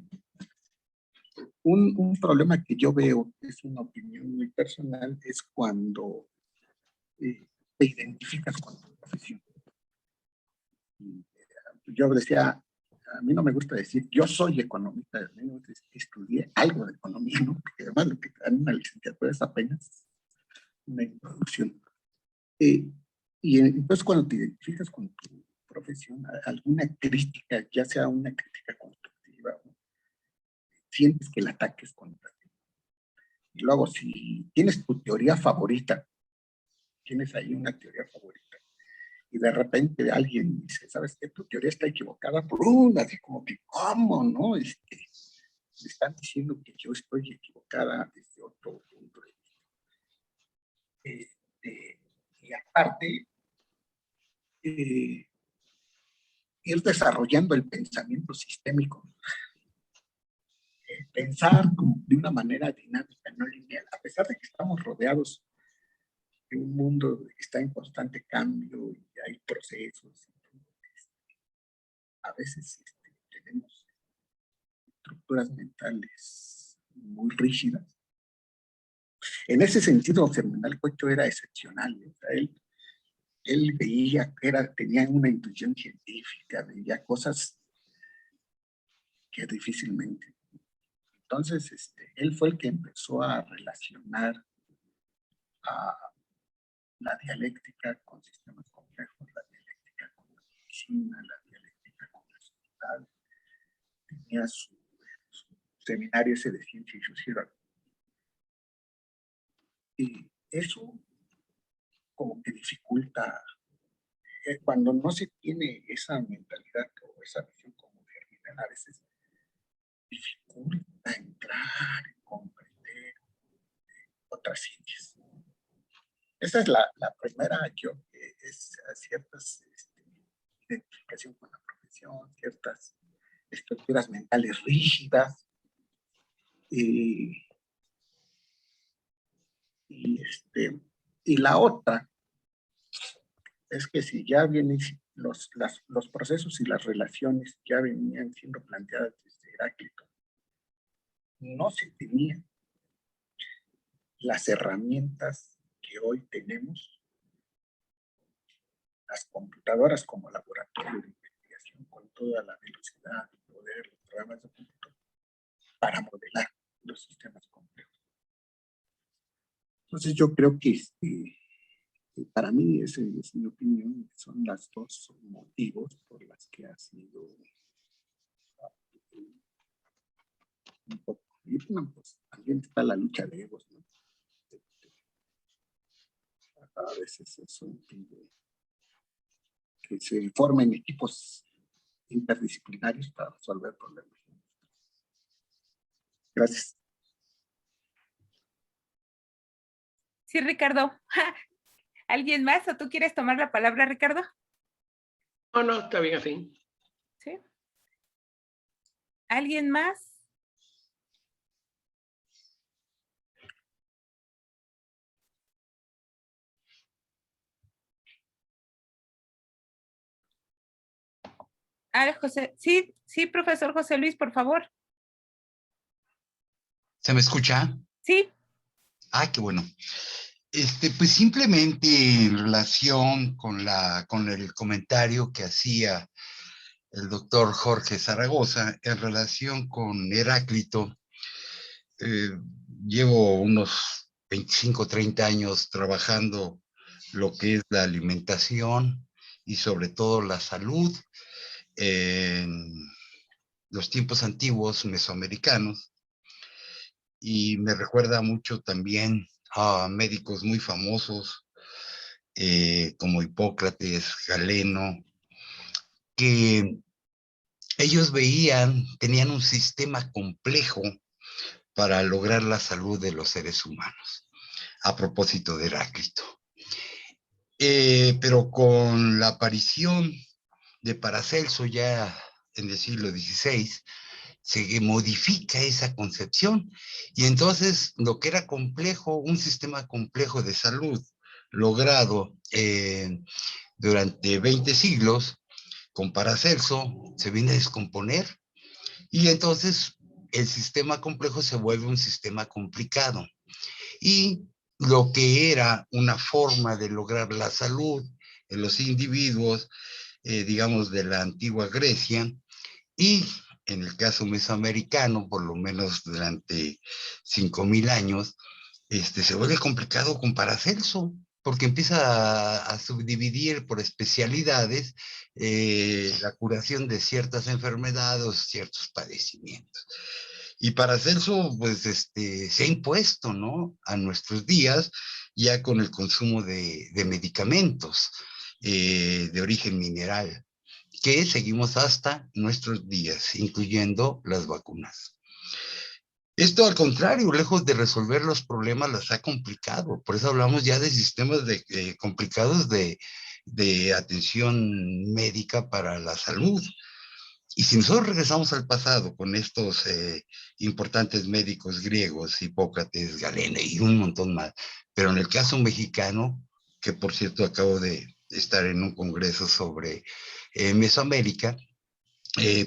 un problema que yo veo, es una opinión muy personal, es cuando te identificas con tu profesión. Yo decía, a mí no me gusta decir, yo soy economista, estudié algo de economía, ¿no? Porque además lo que te dan una licenciatura es apenas una introducción. Y entonces cuando te identificas con tu profesión, alguna crítica, ya sea una crítica constructiva, sientes que el ataque es contra ti. Y luego, si tienes tu teoría favorita, tienes ahí una teoría favorita, y de repente alguien dice, ¿sabes qué? Tu teoría está equivocada, ¡pum! Así como que, ¿cómo, no? Me están diciendo que yo estoy equivocada desde otro punto de vista. Y aparte, ir desarrollando el pensamiento sistémico, pensar de una manera dinámica, no lineal, a pesar de que estamos rodeados de un mundo que está en constante cambio y hay procesos. A veces tenemos estructuras mentales muy rígidas. En ese sentido, Germinal Cocho era excepcional. O sea, él veía que tenía una intuición científica, veía cosas que difícilmente. Entonces, él fue el que empezó a relacionar a la dialéctica con sistemas complejos, la dialéctica con la medicina, la dialéctica con la sociedad. Tenía su seminario ese de ciencia y sociedad. Y eso como que dificulta, cuando no se tiene esa mentalidad o esa visión como Germinal, a veces dificulta entrar y comprender otras ciencias. Esa es la primera, es ciertas identificación con la profesión, ciertas estructuras mentales rígidas, y la otra es que si ya vienen los procesos y las relaciones ya venían siendo planteadas desde Heráclito, no se tenían las herramientas que hoy tenemos, las computadoras como laboratorio de investigación con toda la velocidad y poder, los programas de cómputo, para modelar los sistemas complejos. Entonces yo creo que para mí, esa es mi opinión, son los dos motivos por los que ha sido un poco. Y bueno, pues también está la lucha de egos, ¿no? A veces eso impide que se formen equipos interdisciplinarios para resolver problemas. Gracias. Sí, Ricardo. ¿Alguien más o tú quieres tomar la palabra, Ricardo? No, está bien así. ¿Sí? ¿Alguien más? José, sí, profesor José Luis, por favor. ¿Se me escucha? Sí. Ah, qué bueno. Pues simplemente en relación con el comentario que hacía el doctor Jorge Zaragoza en relación con Heráclito, llevo unos 25, 30 años trabajando lo que es la alimentación y sobre todo la salud en los tiempos antiguos mesoamericanos, y me recuerda mucho también a médicos muy famosos como Hipócrates, Galeno, que ellos tenían un sistema complejo para lograr la salud de los seres humanos, a propósito de Heráclito. Pero con la aparición de Paracelso ya en el siglo XVI, se modifica esa concepción, y entonces lo que era complejo, un sistema complejo de salud logrado durante 20 siglos, con Paracelso se viene a descomponer, y entonces el sistema complejo se vuelve un sistema complicado. Y lo que era una forma de lograr la salud en los individuos, digamos, de la antigua Grecia, y en el caso mesoamericano, por lo menos durante 5,000 años, se vuelve complicado con Paracelso, porque empieza a subdividir por especialidades la curación de ciertas enfermedades o ciertos padecimientos. Y Paracelso, pues, se ha impuesto, ¿no?, a nuestros días, ya con el consumo de medicamentos de origen mineral, que seguimos hasta nuestros días, incluyendo las vacunas. Esto, al contrario, lejos de resolver los problemas, las ha complicado. Por eso hablamos ya de sistemas complicados de atención médica para la salud. Y si nosotros regresamos al pasado con estos importantes médicos griegos, Hipócrates, Galeno y un montón más, pero en el caso mexicano, que por cierto acabo de estar en un congreso sobre Mesoamérica,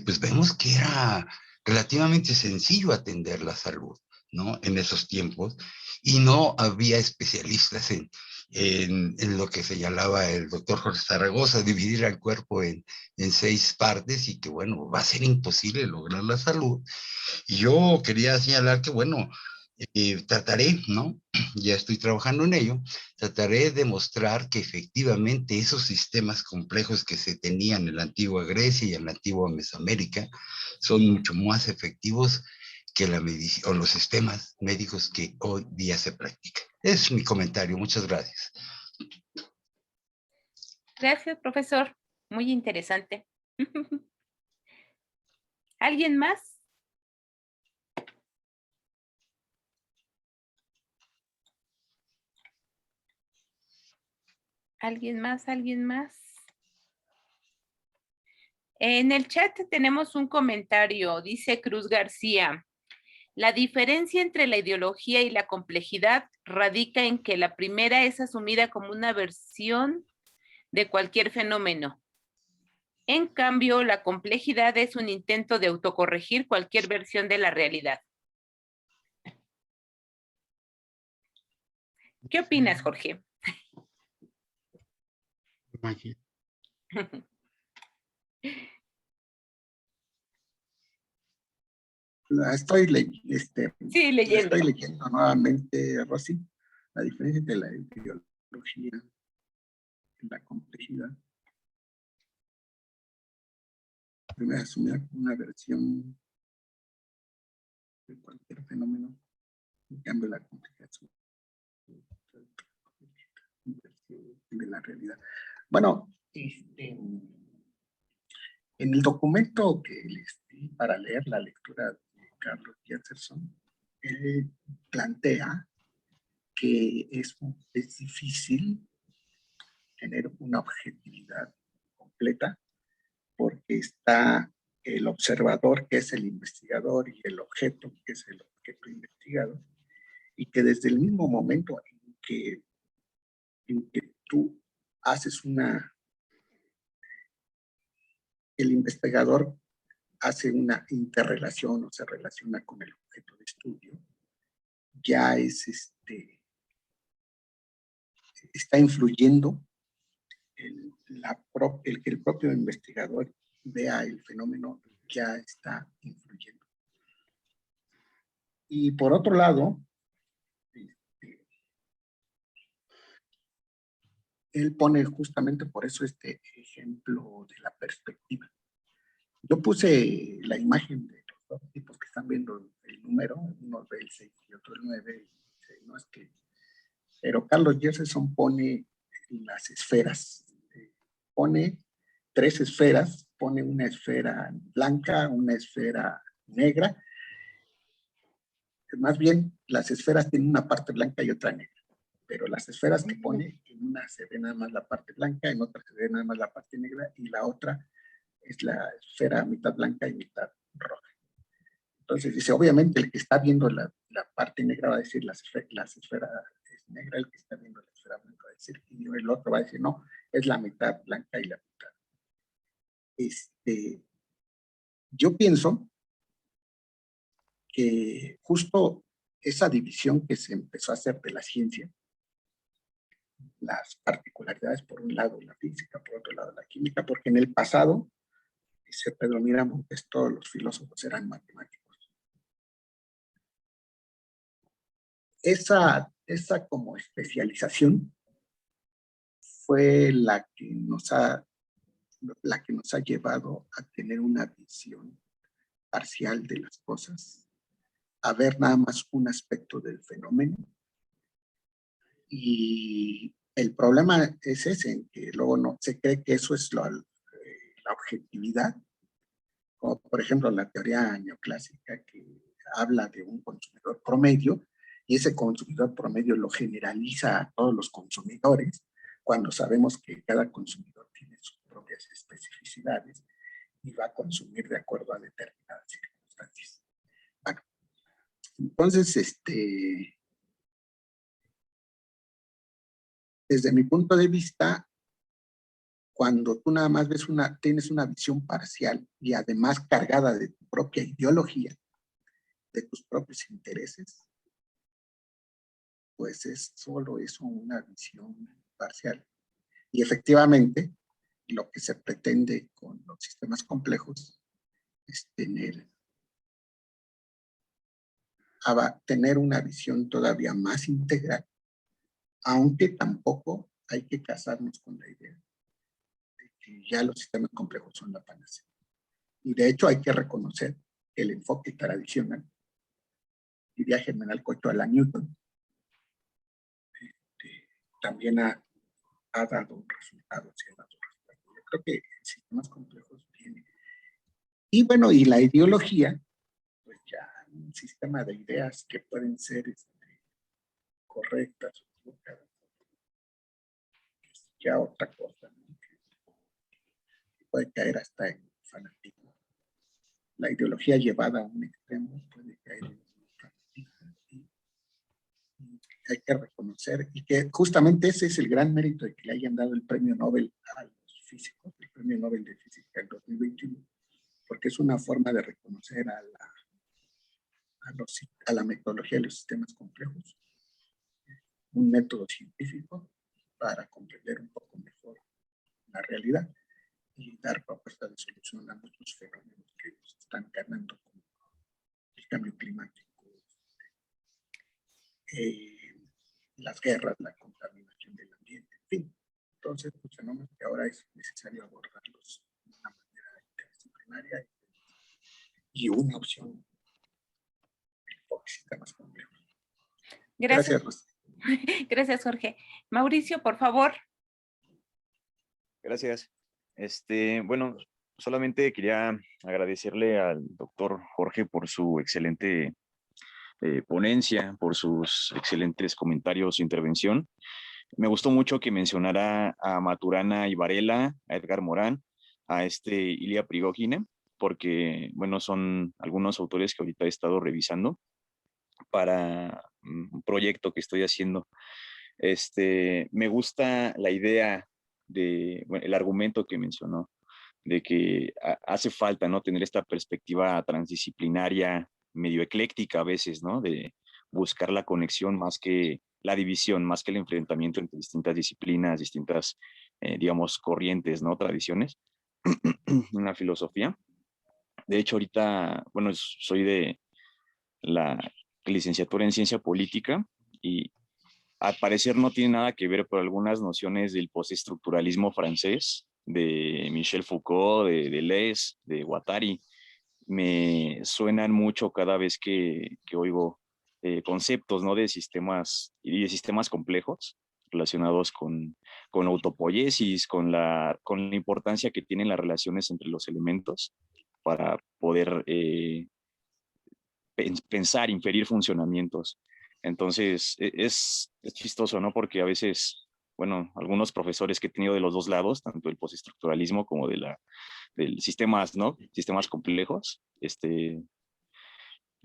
pues vemos que era relativamente sencillo atender la salud, ¿no?, en esos tiempos, y no había especialistas en lo que señalaba el doctor Jorge Zaragoza, dividir al cuerpo en 6 partes, y que, bueno, va a ser imposible lograr la salud. Y yo quería señalar que, bueno, trataré, ¿no?, ya estoy trabajando en ello, trataré de mostrar que efectivamente esos sistemas complejos que se tenían en la antigua Grecia y en la antigua Mesoamérica son mucho más efectivos que la medicina o los sistemas médicos que hoy día se practican. Es mi comentario. Muchas gracias. Gracias, profesor. Muy interesante. ¿Alguien más? ¿Alguien más? ¿Alguien más? En el chat tenemos un comentario, dice Cruz García. La diferencia entre la ideología y la complejidad radica en que la primera es asumida como una versión de cualquier fenómeno. En cambio, la complejidad es un intento de autocorregir cualquier versión de la realidad. ¿Qué opinas, Jorge? Estoy Sí, leyendo. estoy leyendo nuevamente, Rosy, la diferencia entre la ideología y la complejidad. Primero, asumir una versión de cualquier fenómeno, en cambio la complejidad es de la realidad. Bueno, en el documento que les di para leer, la lectura de Carlos Jefferson, él plantea que es difícil tener una objetividad completa porque está el observador, que es el investigador, y el objeto, que es el objeto investigado, y que desde el mismo momento en que tú haces el investigador hace una interrelación o se relaciona con el objeto de estudio, ya está influyendo el que el propio investigador vea el fenómeno, ya está influyendo. Y por otro lado, él pone justamente por eso este ejemplo de la perspectiva. Yo puse la imagen de los dos tipos que están viendo el número, uno ve el 6 y otro el 9, no es que, pero Carlos Jefferson pone las esferas, pone 3 esferas, pone una esfera blanca, una esfera negra. Más bien, las esferas tienen una parte blanca y otra negra, pero las esferas que pone, en una se ve nada más la parte blanca, en otra se ve nada más la parte negra, y la otra es la esfera mitad blanca y mitad roja. Entonces dice, obviamente el que está viendo la parte negra va a decir la esfera es negra, el que está viendo la esfera blanca va a decir, y el otro va a decir, no, es la mitad blanca y la mitad. Yo pienso que justo esa división que se empezó a hacer de la ciencia, las particularidades por un lado, la física, por otro lado, la química, porque en el pasado, dice Pedro Miramontes, todos los filósofos eran matemáticos. Esa como especialización fue la que nos ha llevado a tener una visión parcial de las cosas, a ver nada más un aspecto del fenómeno. Y el problema es ese, en que luego no se cree que eso es la objetividad, como por ejemplo la teoría neoclásica que habla de un consumidor promedio, y ese consumidor promedio lo generaliza a todos los consumidores, cuando sabemos que cada consumidor tiene sus propias especificidades y va a consumir de acuerdo a determinadas circunstancias. Bueno, entonces, desde mi punto de vista, cuando tú nada más tienes una visión parcial y además cargada de tu propia ideología, de tus propios intereses, pues es solo eso, una visión parcial. Y efectivamente, lo que se pretende con los sistemas complejos es tener una visión todavía más integral, aunque tampoco hay que casarnos con la idea de que ya los sistemas complejos son la panacea. Y de hecho hay que reconocer que el enfoque tradicional, diría Germinal Coyola Newton, también ha dado resultados. Yo creo que sistemas complejos vienen. Y bueno, y la ideología, pues ya un sistema de ideas que pueden ser correctas o equivocadas, es ya otra cosa, ¿no? Que puede caer hasta en fanatismo. La ideología llevada a un extremo puede caer en fanatismo. Y hay que reconocer, y que justamente ese es el gran mérito de que le hayan dado el premio Nobel a los físicos, el premio Nobel de Física en 2021, porque es una forma de reconocer a la metodología de los sistemas complejos, un método científico para comprender un poco mejor la realidad y dar propuestas de solución a muchos fenómenos que nos están ganando, como el cambio climático, las guerras, la contaminación del ambiente, en fin. Entonces, pues, fenómenos que ahora es necesario abordarlos de una manera interdisciplinaria y una opción por sistemas complejos. Gracias. Gracias. Gracias, Jorge. Mauricio, por favor. Gracias. Bueno, solamente quería agradecerle al doctor Jorge por su excelente ponencia, por sus excelentes comentarios e intervención. Me gustó mucho que mencionara a Maturana y Varela, a Edgar Morán, a Ilya Prigogine, porque, bueno, son algunos autores que ahorita he estado revisando para un proyecto que estoy haciendo. Me gusta la idea el argumento que mencionó, de que hace falta, ¿no?, tener esta perspectiva transdisciplinaria, medio ecléctica a veces, ¿no?, de buscar la conexión más que la división, más que el enfrentamiento entre distintas disciplinas, distintas, digamos, corrientes, ¿no?, tradiciones, una filosofía. De hecho, ahorita, bueno, soy de la licenciatura en ciencia política y al parecer no tiene nada que ver con algunas nociones del postestructuralismo francés, de Michel Foucault, de Deleuze, de Guattari. Me suenan mucho cada vez que oigo conceptos, ¿no? De sistemas y de sistemas complejos relacionados con autopoiesis, con la importancia que tienen las relaciones entre los elementos para poder pensar, inferir funcionamientos. Entonces, es chistoso, ¿no? Porque a veces, bueno, algunos profesores que he tenido de los dos lados, tanto del postestructuralismo como del sistemas, ¿no? Sistemas complejos,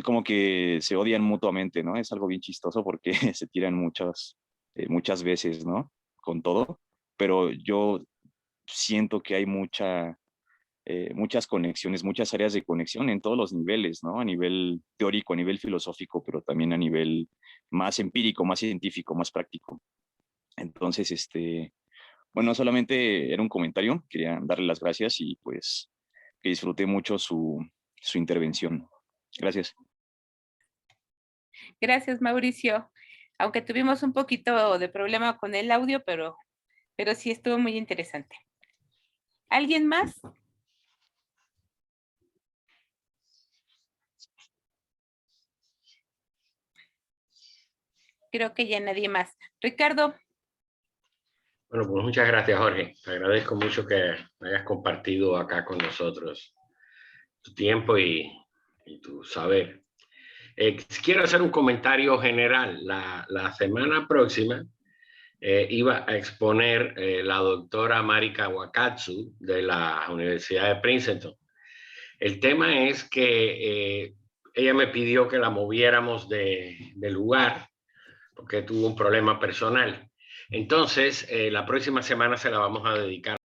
como que se odian mutuamente, ¿no? Es algo bien chistoso porque se tiran muchas veces, ¿no? Con todo, pero yo siento que hay muchas conexiones, muchas áreas de conexión en todos los niveles, ¿no? A nivel teórico, a nivel filosófico, pero también a nivel más empírico, más científico, más práctico. Entonces, bueno, solamente era un comentario, quería darle las gracias y pues que disfruté mucho su intervención. Gracias. Gracias, Mauricio. Aunque tuvimos un poquito de problema con el audio, pero sí estuvo muy interesante. ¿Alguien más? Creo que ya nadie más. Ricardo. Bueno, pues muchas gracias, Jorge. Te agradezco mucho que hayas compartido acá con nosotros tu tiempo y tu saber. Quiero hacer un comentario general. La semana próxima iba a exponer la doctora Marika Wakatsu de la Universidad de Princeton. El tema es que ella me pidió que la moviéramos de lugar porque tuvo un problema personal. Entonces, la próxima semana se la vamos a dedicar